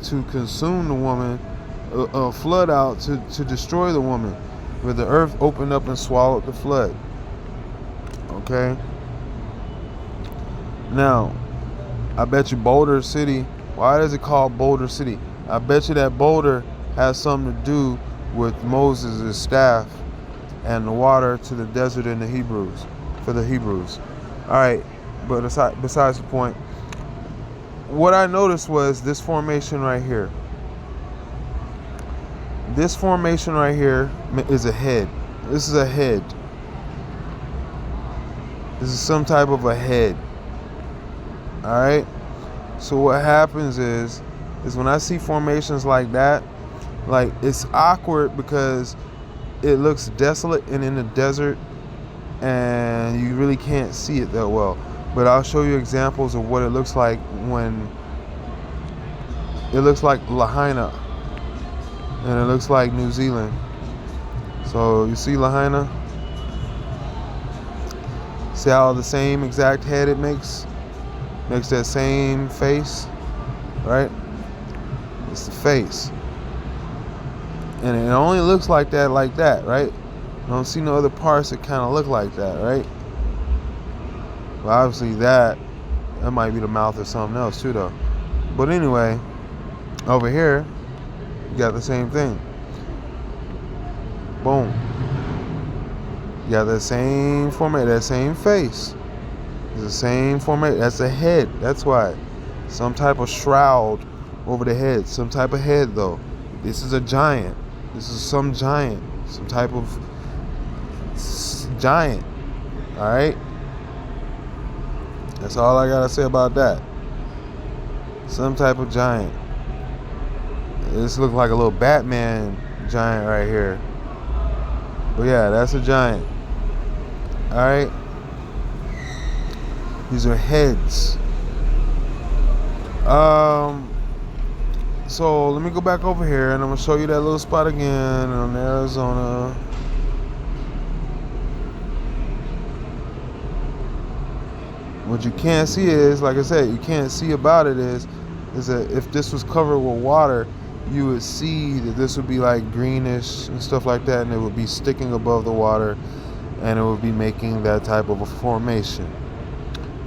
to consume the woman, a flood out to destroy the woman, where the earth opened up and swallowed the flood. Okay? Now, I bet you Boulder City, why is it called Boulder City? I bet you that Boulder has something to do with Moses' staff and the water to the desert in the Hebrews, for the Hebrews. Alright, but besides the point, what I noticed was this formation right here. This formation right here is a head. This is a head. This is some type of a head. Alright? So what happens is when I see formations like that, like, it's awkward because it looks desolate and in the desert, and you really can't see it that well. But I'll show you examples of what it looks like when it looks like Lahaina and it looks like New Zealand. So you see Lahaina? See how the same exact head it makes? Makes that same face, right? It's the face. And it only looks like that, right? I don't see no other parts that kind of look like that, right? Well, obviously that might be the mouth or something else too, though. But anyway, over here, you got the same thing. Boom. You got the same format, that same face. It's the same format. That's a head. That's why. Some type of shroud over the head. Some type of head, though. This is a giant. This is some giant. Some type of giant. Alright? That's all I gotta say about that. Some type of giant. This looks like a little Batman giant right here. But yeah, that's a giant. Alright? These are heads. So let me go back over here and I'm gonna show you that little spot again on Arizona. What you can't see is, like I said, you can't see about it is that if this was covered with water, you would see that this would be like greenish and stuff like that, and it would be sticking above the water, and it would be making that type of a formation.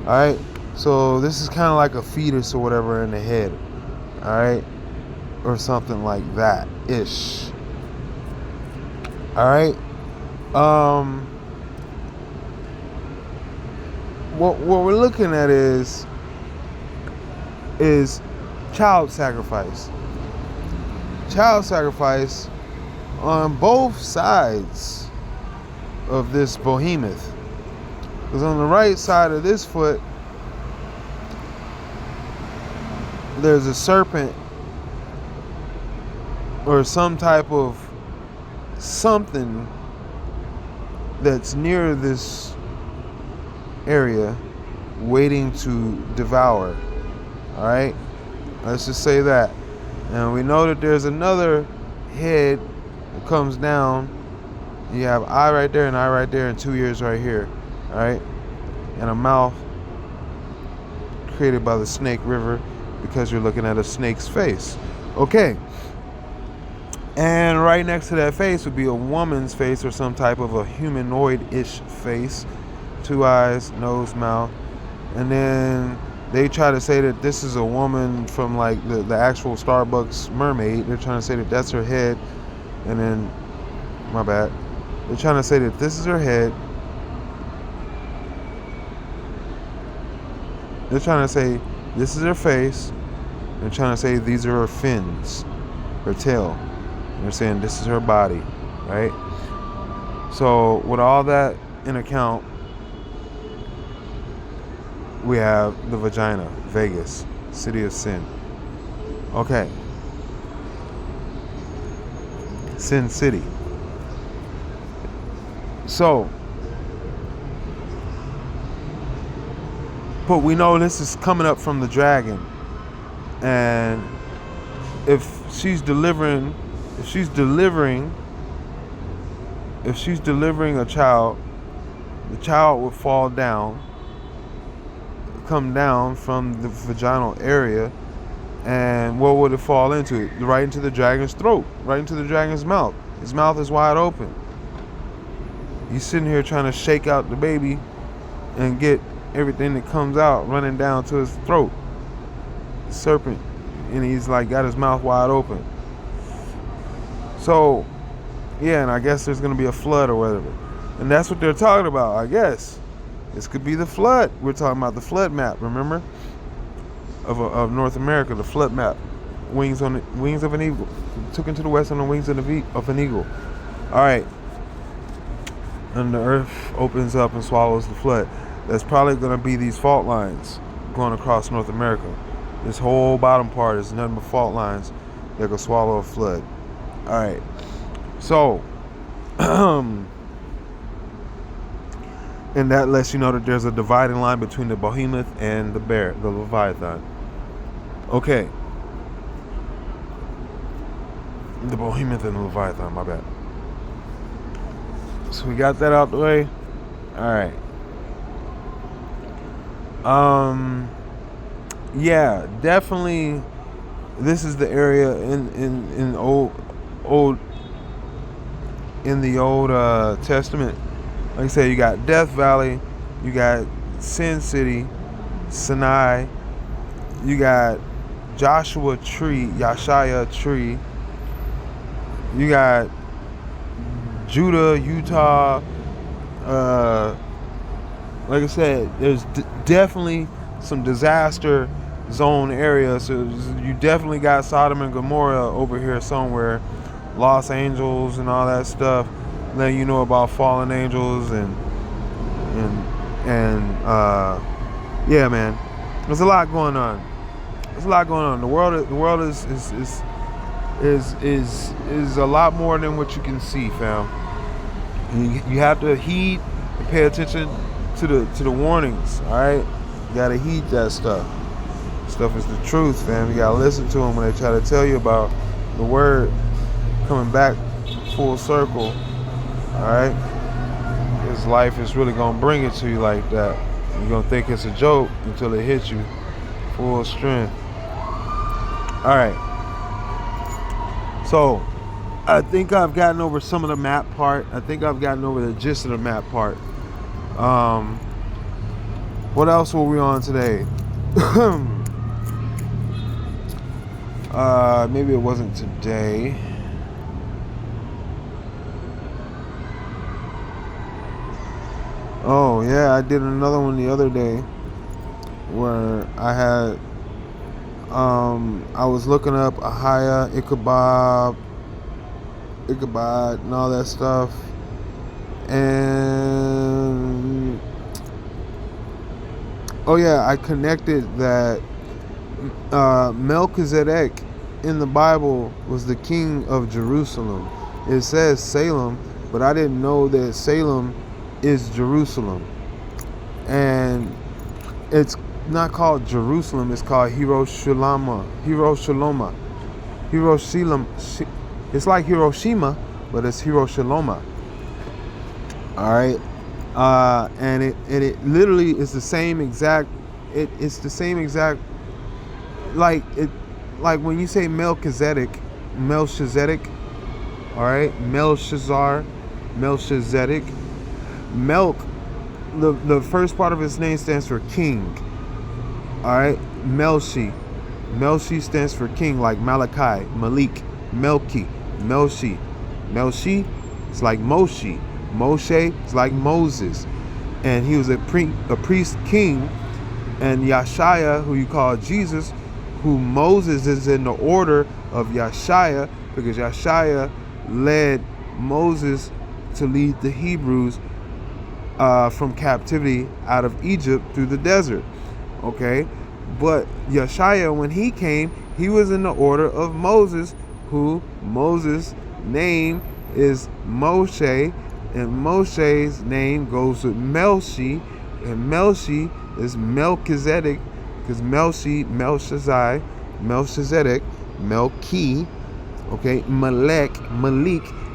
Alright, so this is kind of like a fetus or whatever in the head, alright, or something like that ish. Alright, what we're looking at is child sacrifice. Child sacrifice on both sides of this behemoth. Because on the right side of this foot, there's a serpent or some type of something that's near this area waiting to devour. Alright? Let's just say that. And we know that there's another head that comes down. You have eye right there and eye right there and 2 ears right here. Alright? And a mouth created by the Snake River because you're looking at a snake's face. Okay. And right next to that face would be a woman's face or some type of a humanoid-ish face. 2 eyes, nose, mouth. And then they try to say that this is a woman from like the actual Starbucks mermaid. They're trying to say that that's her head. And then, my bad. They're trying to say that this is her head. They're trying to say this is her face. They're trying to say these are her fins, her tail. They're saying this is her body, right? So with all that in account, we have the vagina, Vegas, city of sin. Okay. Sin City. So, but we know this is coming up from the dragon. And if she's delivering a child, the child would fall down, come down from the vaginal area, and what would it fall into? Right into the dragon's throat, right into the dragon's mouth. His mouth is wide open. He's sitting here trying to shake out the baby and get everything that comes out running down to his throat. The serpent, and he's like got his mouth wide open. So, yeah, and I guess there's gonna be a flood or whatever, and that's what they're talking about. I guess this could be the flood. We're talking about the flood map. Remember, of North America, the flood map. Wings of an eagle. Took into the west on the wings of an eagle. All right. And the earth opens up and swallows the flood. That's probably going to be these fault lines going across North America. This whole bottom part is nothing but fault lines that could swallow a flood. All right. So, and that lets you know that there's a dividing line between the behemoth and the bear, the Leviathan. Okay. The behemoth and the Leviathan, my bad. So we got that out the way. All right. Yeah, definitely. This is the area in the old Testament. Like I said, you got Death Valley, you got Sin City, Sinai, you got Joshua Tree, Yashaya Tree, you got Judah, Utah. Like I said, there's definitely some disaster zone areas. So you definitely got Sodom and Gomorrah over here somewhere, Los Angeles and all that stuff. Letting you know about fallen angels and yeah, man. There's a lot going on. There's a lot going on. The world is a lot more than what you can see, fam. You have to heed and pay attention to the warnings. All right, you gotta heed that stuff. Stuff is the truth, fam. You gotta listen to them when they try to tell you about the word coming back full circle. All right, because life is really gonna bring it to you like that. You're gonna think it's a joke until it hits you full strength. All right. So, I think I've gotten over some of the map part. I think I've gotten over the gist of the map part. What else were we on today? Maybe it wasn't today. Oh yeah, I did another one the other day where I had I was looking up Ahia, Ichabod and all that stuff, and oh yeah, I connected that Melchizedek in the Bible was the king of Jerusalem. It says Salem, but I didn't know that Salem is Jerusalem, and it's not called Jerusalem, it's called Hiroshima. It's like Hiroshima, but it's Hiroshima. All right, and it literally is the same exact. It's the same exact. Like when you say Melchizedek, All right, Melchizedek, Melchizedek, Melch. The first part of his name stands for king. All right, Melchi. Melchi stands for king, like Malachi, Malik, Melchi, Melchi. Melchi is like Moshe. Moshe is like Moses. And he was a priest king. And Yeshua, who you call Jesus, who Moses is in the order of Yeshua, because Yeshua led Moses to lead the Hebrews from captivity out of Egypt through the desert. Okay, but Yeshua, when he came, he was in the order of Moses, who Moses' name is Moshe, and Moshe's name goes with Melchi, and Melchi is Melchizedek, because Melchizedek, Melchi, okay, Malik,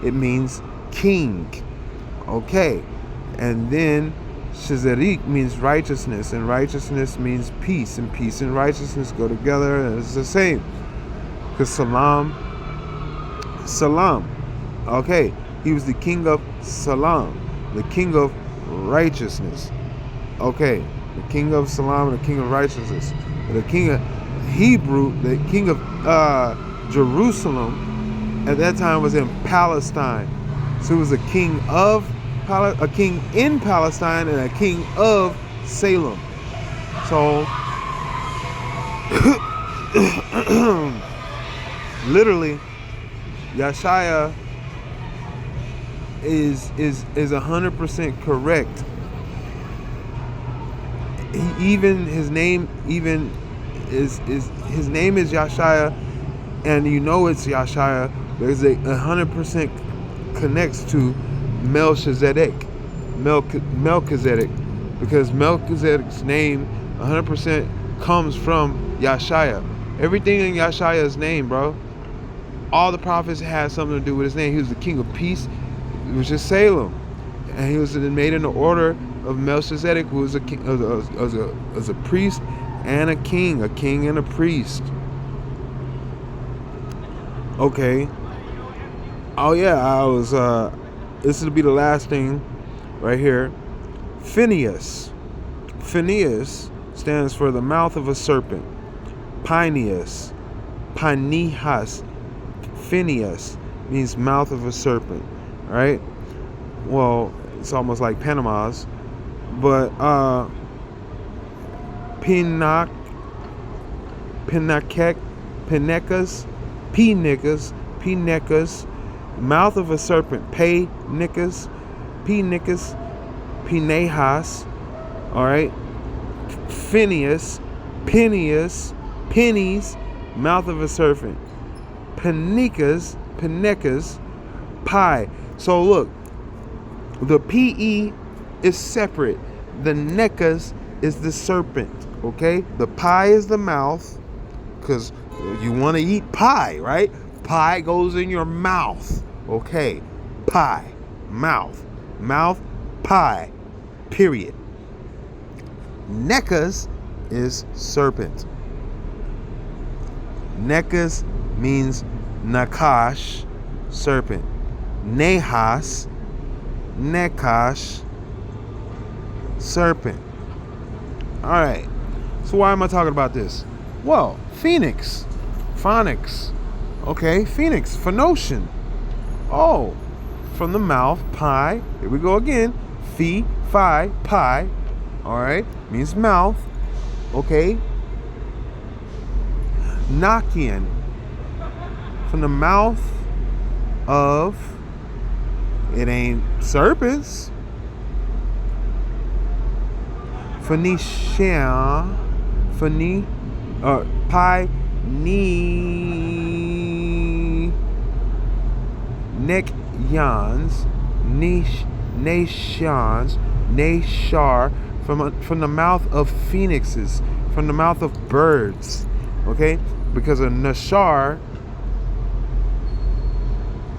it means king, okay, and then Shizeriq means righteousness, and righteousness means peace, and peace and righteousness go together, and it's the same. Because Salam, okay, he was the king of Salam, the king of righteousness. Okay, the king of Salam and the king of righteousness. The king of Hebrew, the king of Jerusalem, at that time was in Palestine. So it was a king in Palestine and a king of Salem. So literally, Yeshua is 100% correct. His name is Yeshua, and you know it's Yeshua because it 100% connects to Melchizedek, because Melchizedek's name 100% comes from Yeshua. Everything in Yeshua's name, bro. All the prophets had something to do with his name. He was the king of peace, which is Salem, and he was made in the order of Melchizedek, who was a king, as a priest and a king and a priest. Okay. Oh yeah, this will be the last thing right here. Phineas stands for the mouth of a serpent. Pinehas, Phineas means mouth of a serpent. All right. Well, it's almost like Panama's, but Pinecas, mouth of a serpent, Pinehas, all right, Phineas, pennies, mouth of a serpent, Pinecas, pie. So look, the PE is separate. The necas is the serpent, okay? The pie is the mouth, because you want to eat pie, right? Pie goes in your mouth, okay? Pie, mouth, pie, period. Necas is serpent. Necas means nakash, serpent. Nehas, nekash, serpent. All right. So why am I talking about this? Well, phonics. Okay, phoenix, Phoenician. Oh, from the mouth, pie. Here we go again. Phi, pie. All right, means mouth. Okay. Nakian, from the mouth of, it ain't serpents. Phoenicia, pi, ni, neck, yans, nations, nashar, from the mouth of phoenixes, from the mouth of birds. Okay, because a nashar,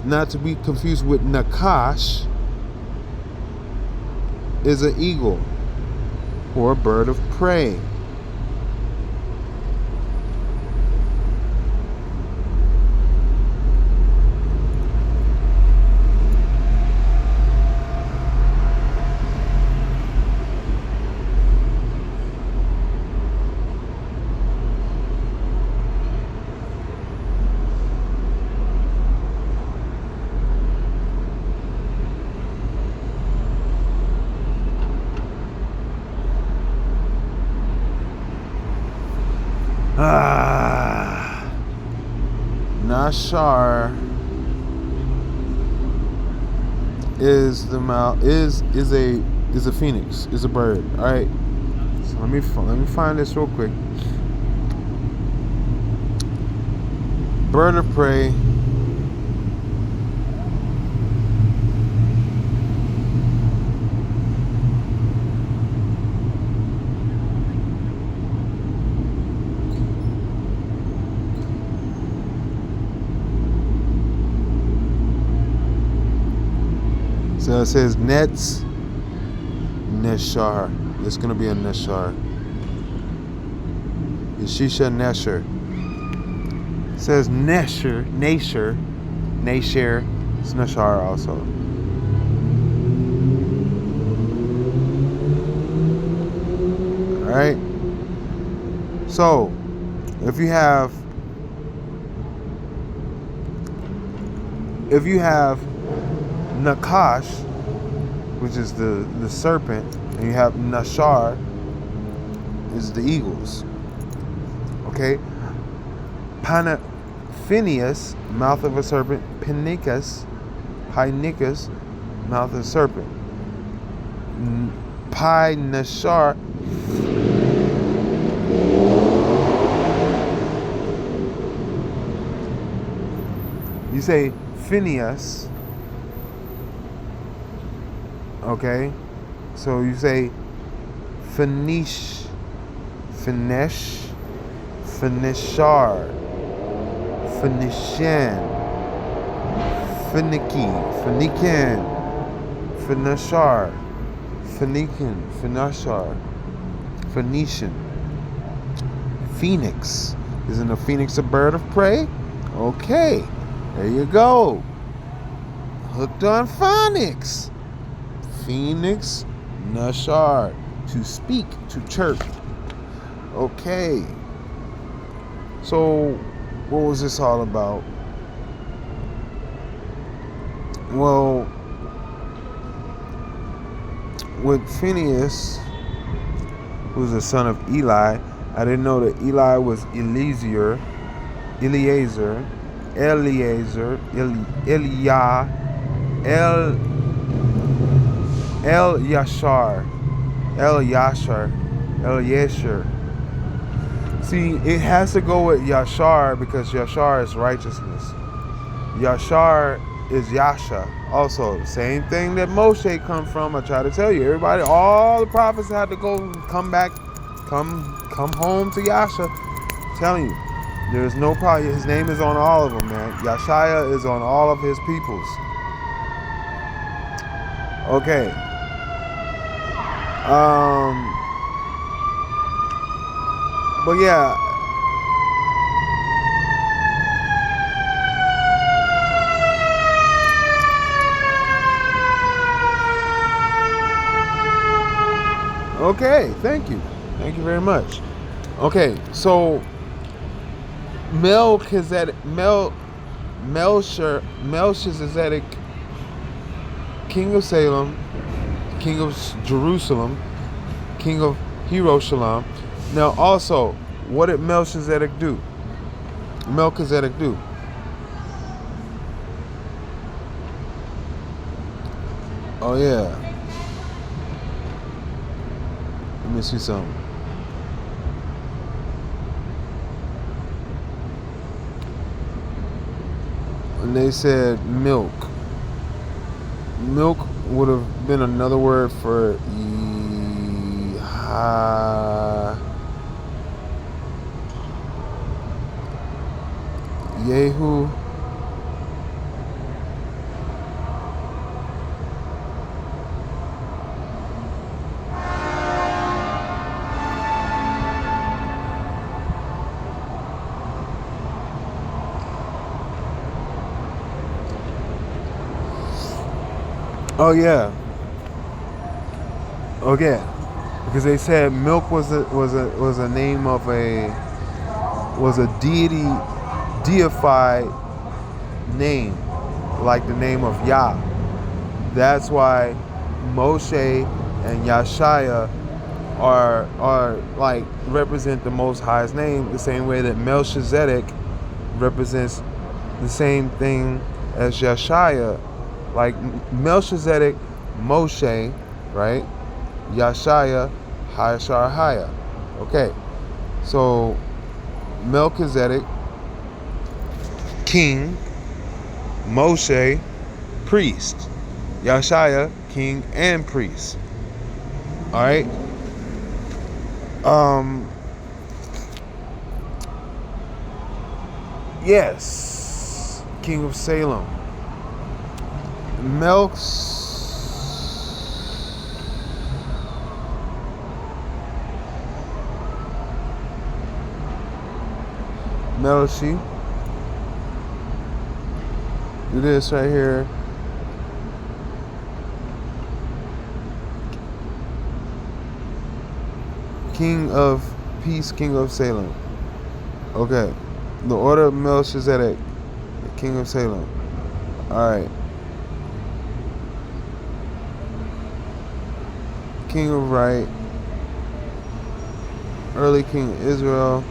not to be confused with nakash, is an eagle or a bird of prey. Nashar is a phoenix, is a bird. All right. So let me find this real quick. Bird of prey. So it says Nets Neshar. It's going to be a Neshar. Yeshisha Nesher. It says Nesher. It's Neshar also. Alright. So, if you have Nakash, which is the serpent, and you have Nashar, is the eagles. Okay? Phineas, mouth of a serpent. Pinicus, mouth of a serpent. Pi Nashar. You say Phineas. Okay, so you say Phoenishar, Phoenician, Phoenician, Phoenishar, Phoenician. Phoenix. Isn't a phoenix a bird of prey? Okay, there you go. Hooked on phonics. Phoenix, Nashar, to speak, to chirp. Okay. So, what was this all about? Well, with Phineas, who was the son of Eli, I didn't know that Eli was Eliezer, Yashar. See, it has to go with Yashar because Yashar is righteousness. Yashar is Yasha. Also, the same thing that Moshe come from. I try to tell you, everybody, all the prophets had to come back, come home to Yasha. I'm telling you, there's no problem. His name is on all of them, man. Yashaya is on all of his peoples. Okay. But yeah. Okay, thank you. Thank you very much. Okay, so Melchizedek, king of Salem, king of Jerusalem, king of Hiroshima. Now also, what did Melchizedek do? Oh yeah. Let me see something. And they said milk. Milk would have been another word for Yehu. Oh yeah. Okay. Because they said milk was a name of a deified name, like the name of Yah. That's why Moshe and Yashaya are like represent the Most High's name, the same way that Melchizedek represents the same thing as Yeshaya, like Melchizedek, Moshe, right? Yeshaya, Hayashar. Okay, so Melchizedek, king, Moshe, priest, Yeshaya, king and priest. All right. Yes, king of Salem. Melchi. Do this right here. King of Peace, King of Salem. Okay. The order of Melchizedek, the King of Salem. Alright. King of Right. Early King of Israel.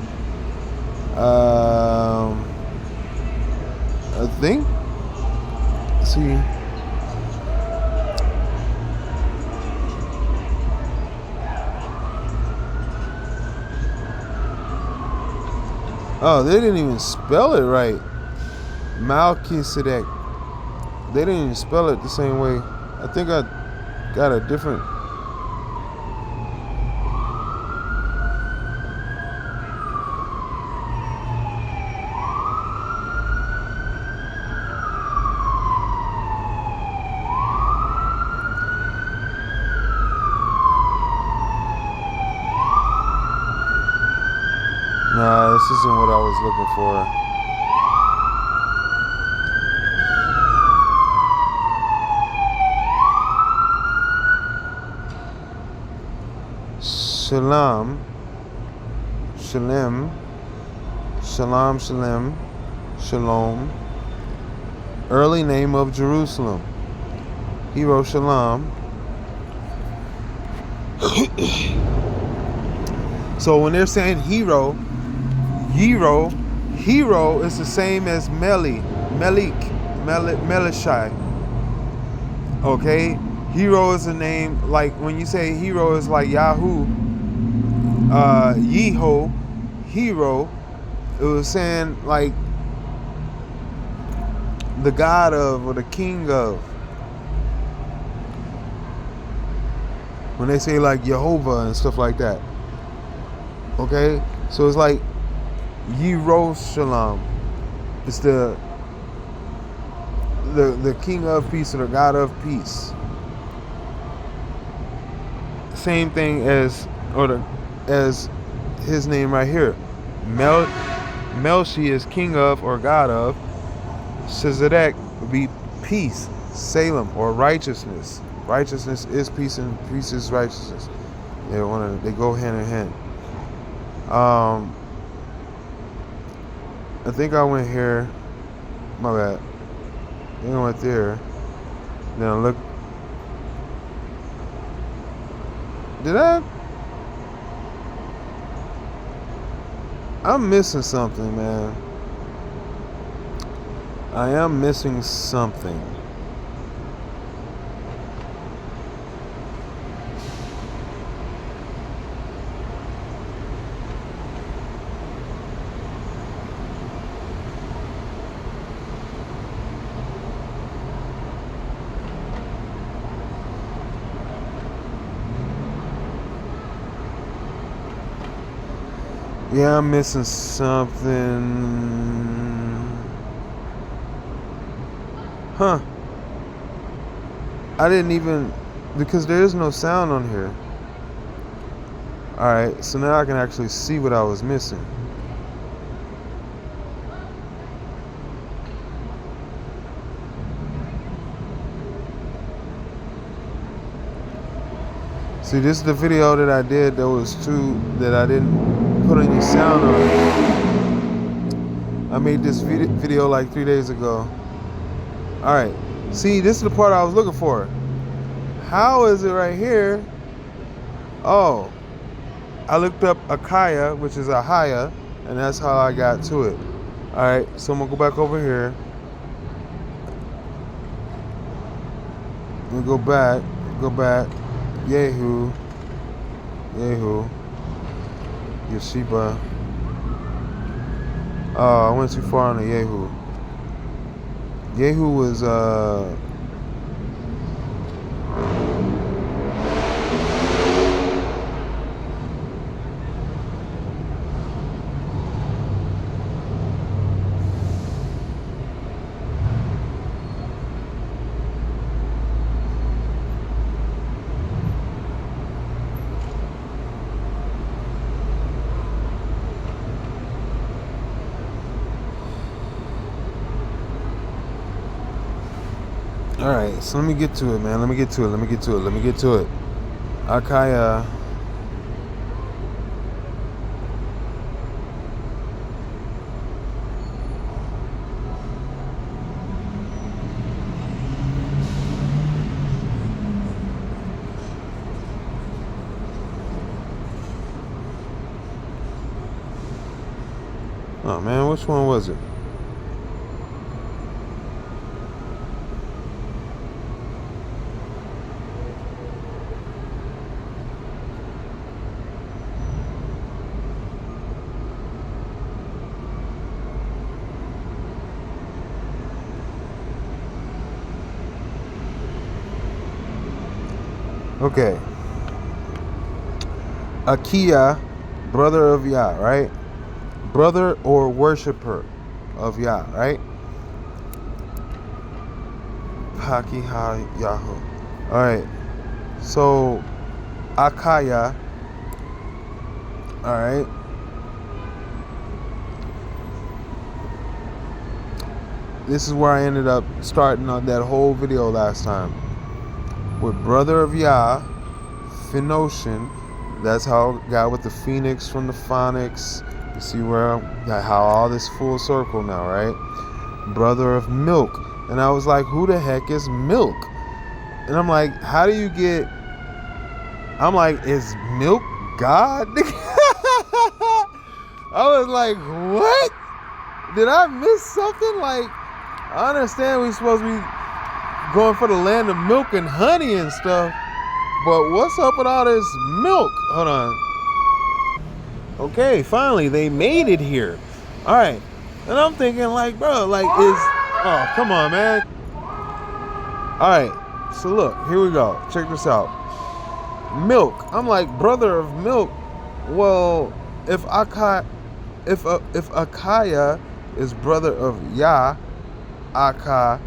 I think. Let's see. Oh, they didn't even spell it right. Melchizedek. They didn't even spell it the same way. I think I got a different. Nah, this isn't what I was looking for. Shalom, Shalem, Shalom, Shalem, Shalom. Early name of Jerusalem. Hero Shalom. So when they're saying hero is the same as Melishai. Okay? Hero is a name, like when you say hero is like Yahoo, Yeho, hero, it was saying like the god of or the king of. When they say like Jehovah and stuff like that. Okay? So it's like Yerushalayim. It's the king of peace or the god of peace. Same thing as as his name right here. Melchi is king of or god of. Shizedek would be peace, Salem, or righteousness. Righteousness is peace and peace is righteousness. They go hand in hand. I think I went here. My bad. I think I went there. Then I look. Did I? I'm missing something, man. I am missing something. Yeah, I'm missing something. Huh. I didn't even, because there is no sound on here. Alright, so now I can actually see what I was missing. See, this is the video that I did. There was two that I didn't put any sound on. I made this video like 3 days ago. Alright, see, this is the part I was looking for. How is it right here? Oh, I looked up Akaya, which is Ahaya, and that's how I got to it. Alright, so I'm gonna go back over here. I'm gonna go back. Yehu, Yeshiba. Oh, I went too far on the Yehu. Yehu was alright, so let me get to it, man. Let me get to it. Akaya. Oh man, which one was it? Okay. Akia, brother of Yah, right? Brother or worshiper of Yah, right? Haki ha Yahoo. Alright. So Akaya. Alright. This is where I ended up starting on that whole video last time. With brother of Yah, Phoenician. That's how I got with the Phoenix from the Phonics. You see where how all this full circle now, right? Brother of milk. And I was like, who the heck is milk? And I'm like, how do you get... I'm like, is milk God? I was like, what? Did I miss something? Like, I understand we're supposed to be going for the land of milk and honey and stuff, but what's up with all this milk? Hold on. Okay, finally, they made it here. All right. And I'm thinking like, bro, like oh, come on, man. All right. So look, here we go. Check this out. Milk. I'm like, brother of milk. Well, if Akaya is brother of Yah, Aka,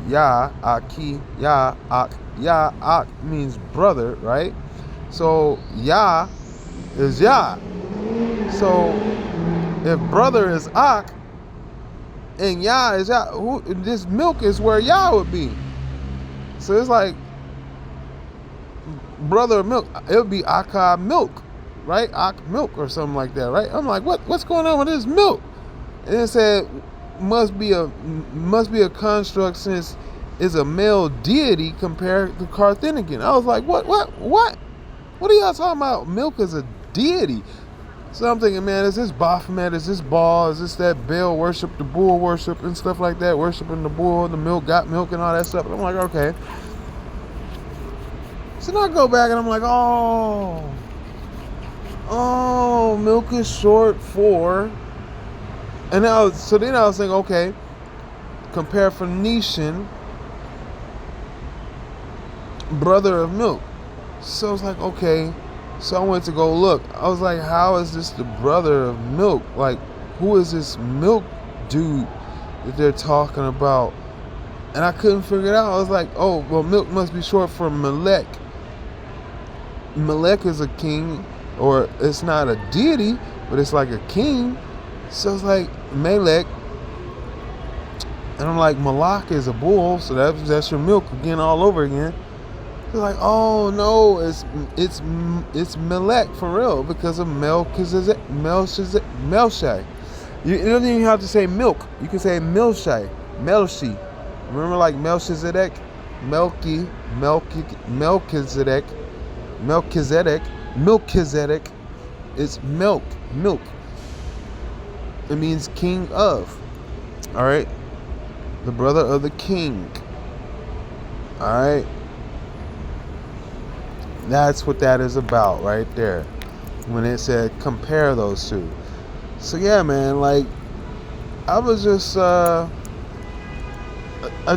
Yah, Aki, Yah, Ak, Yah, Ak means brother, right? So Yah is Yah. So if brother is Ak and Yah is Yah, this milk is where Yah would be. So it's like brother of milk. It would be Aka milk, right? Ak milk or something like that, right? I'm like, what's going on with this milk? And it said must be a construct since it's a male deity compared to Carthenican. I was like, what? What are y'all talking about? Milk is a deity. So I'm thinking, man, is this Baphomet? Is this Baal? Is this that Baal worship, the bull worship and stuff like that? Worshiping the bull, the milk, got milk and all that stuff. And I'm like, okay. So then I go back and I'm like, oh, milk is short for. And then I was thinking, okay, compare Phoenician, brother of milk. So I was like, okay. So I went to go look. I was like, how is this the brother of milk? Like, who is this milk dude that they're talking about? And I couldn't figure it out. I was like, oh, well, milk must be short for Melech. Melech is a king, or it's not a deity, but it's like a king. So it's like Melech. And I'm like, Malak is a bull, so that's your milk again all over again. They're like, oh no, it's Melech for real because of Melchizedek. You don't even have to say milk. You can say Melshi. Remember like Melchizedek, Melchizedek. It's milk. It means king of. All right, the brother of the king. All right, that's what that is about right there. When it said compare those two. So yeah, man, like I was just I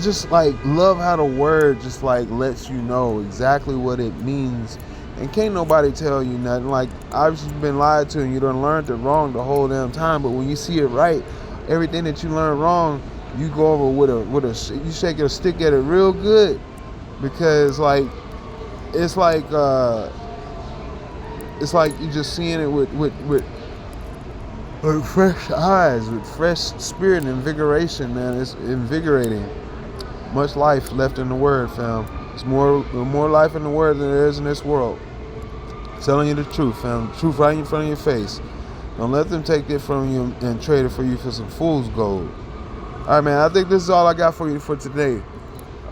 just like love how the word just like lets you know exactly what it means, and can't nobody tell you nothing. Like I've just been lied to, and you done learned it wrong the whole damn time. But when you see it right, everything that you learned wrong, you go over you shake a stick at it real good, because like it's like you just seeing it with fresh eyes, with fresh spirit and invigoration, man. It's invigorating. Much life left in the word, fam. There's more life in the word than there is in this world. Telling you the truth, fam. The truth right in front of your face. Don't let them take it from you and trade it for you for some fool's gold. All right, man. I think this is all I got for you for today.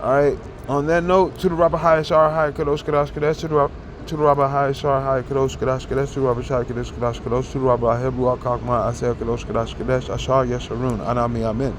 All right. On that note, to the Rabbi High Shar High Kadosh Kadosh Kadosh, to the Rabbi High Shar High Kadosh Kadosh Kadosh, to the Rabbi Shai Kadosh Kadosh Kadosh, to the Rabbi Hebrew Akakma Asel Kadosh Kadosh Kadosh, Ashar Yesharun, Anami Amen.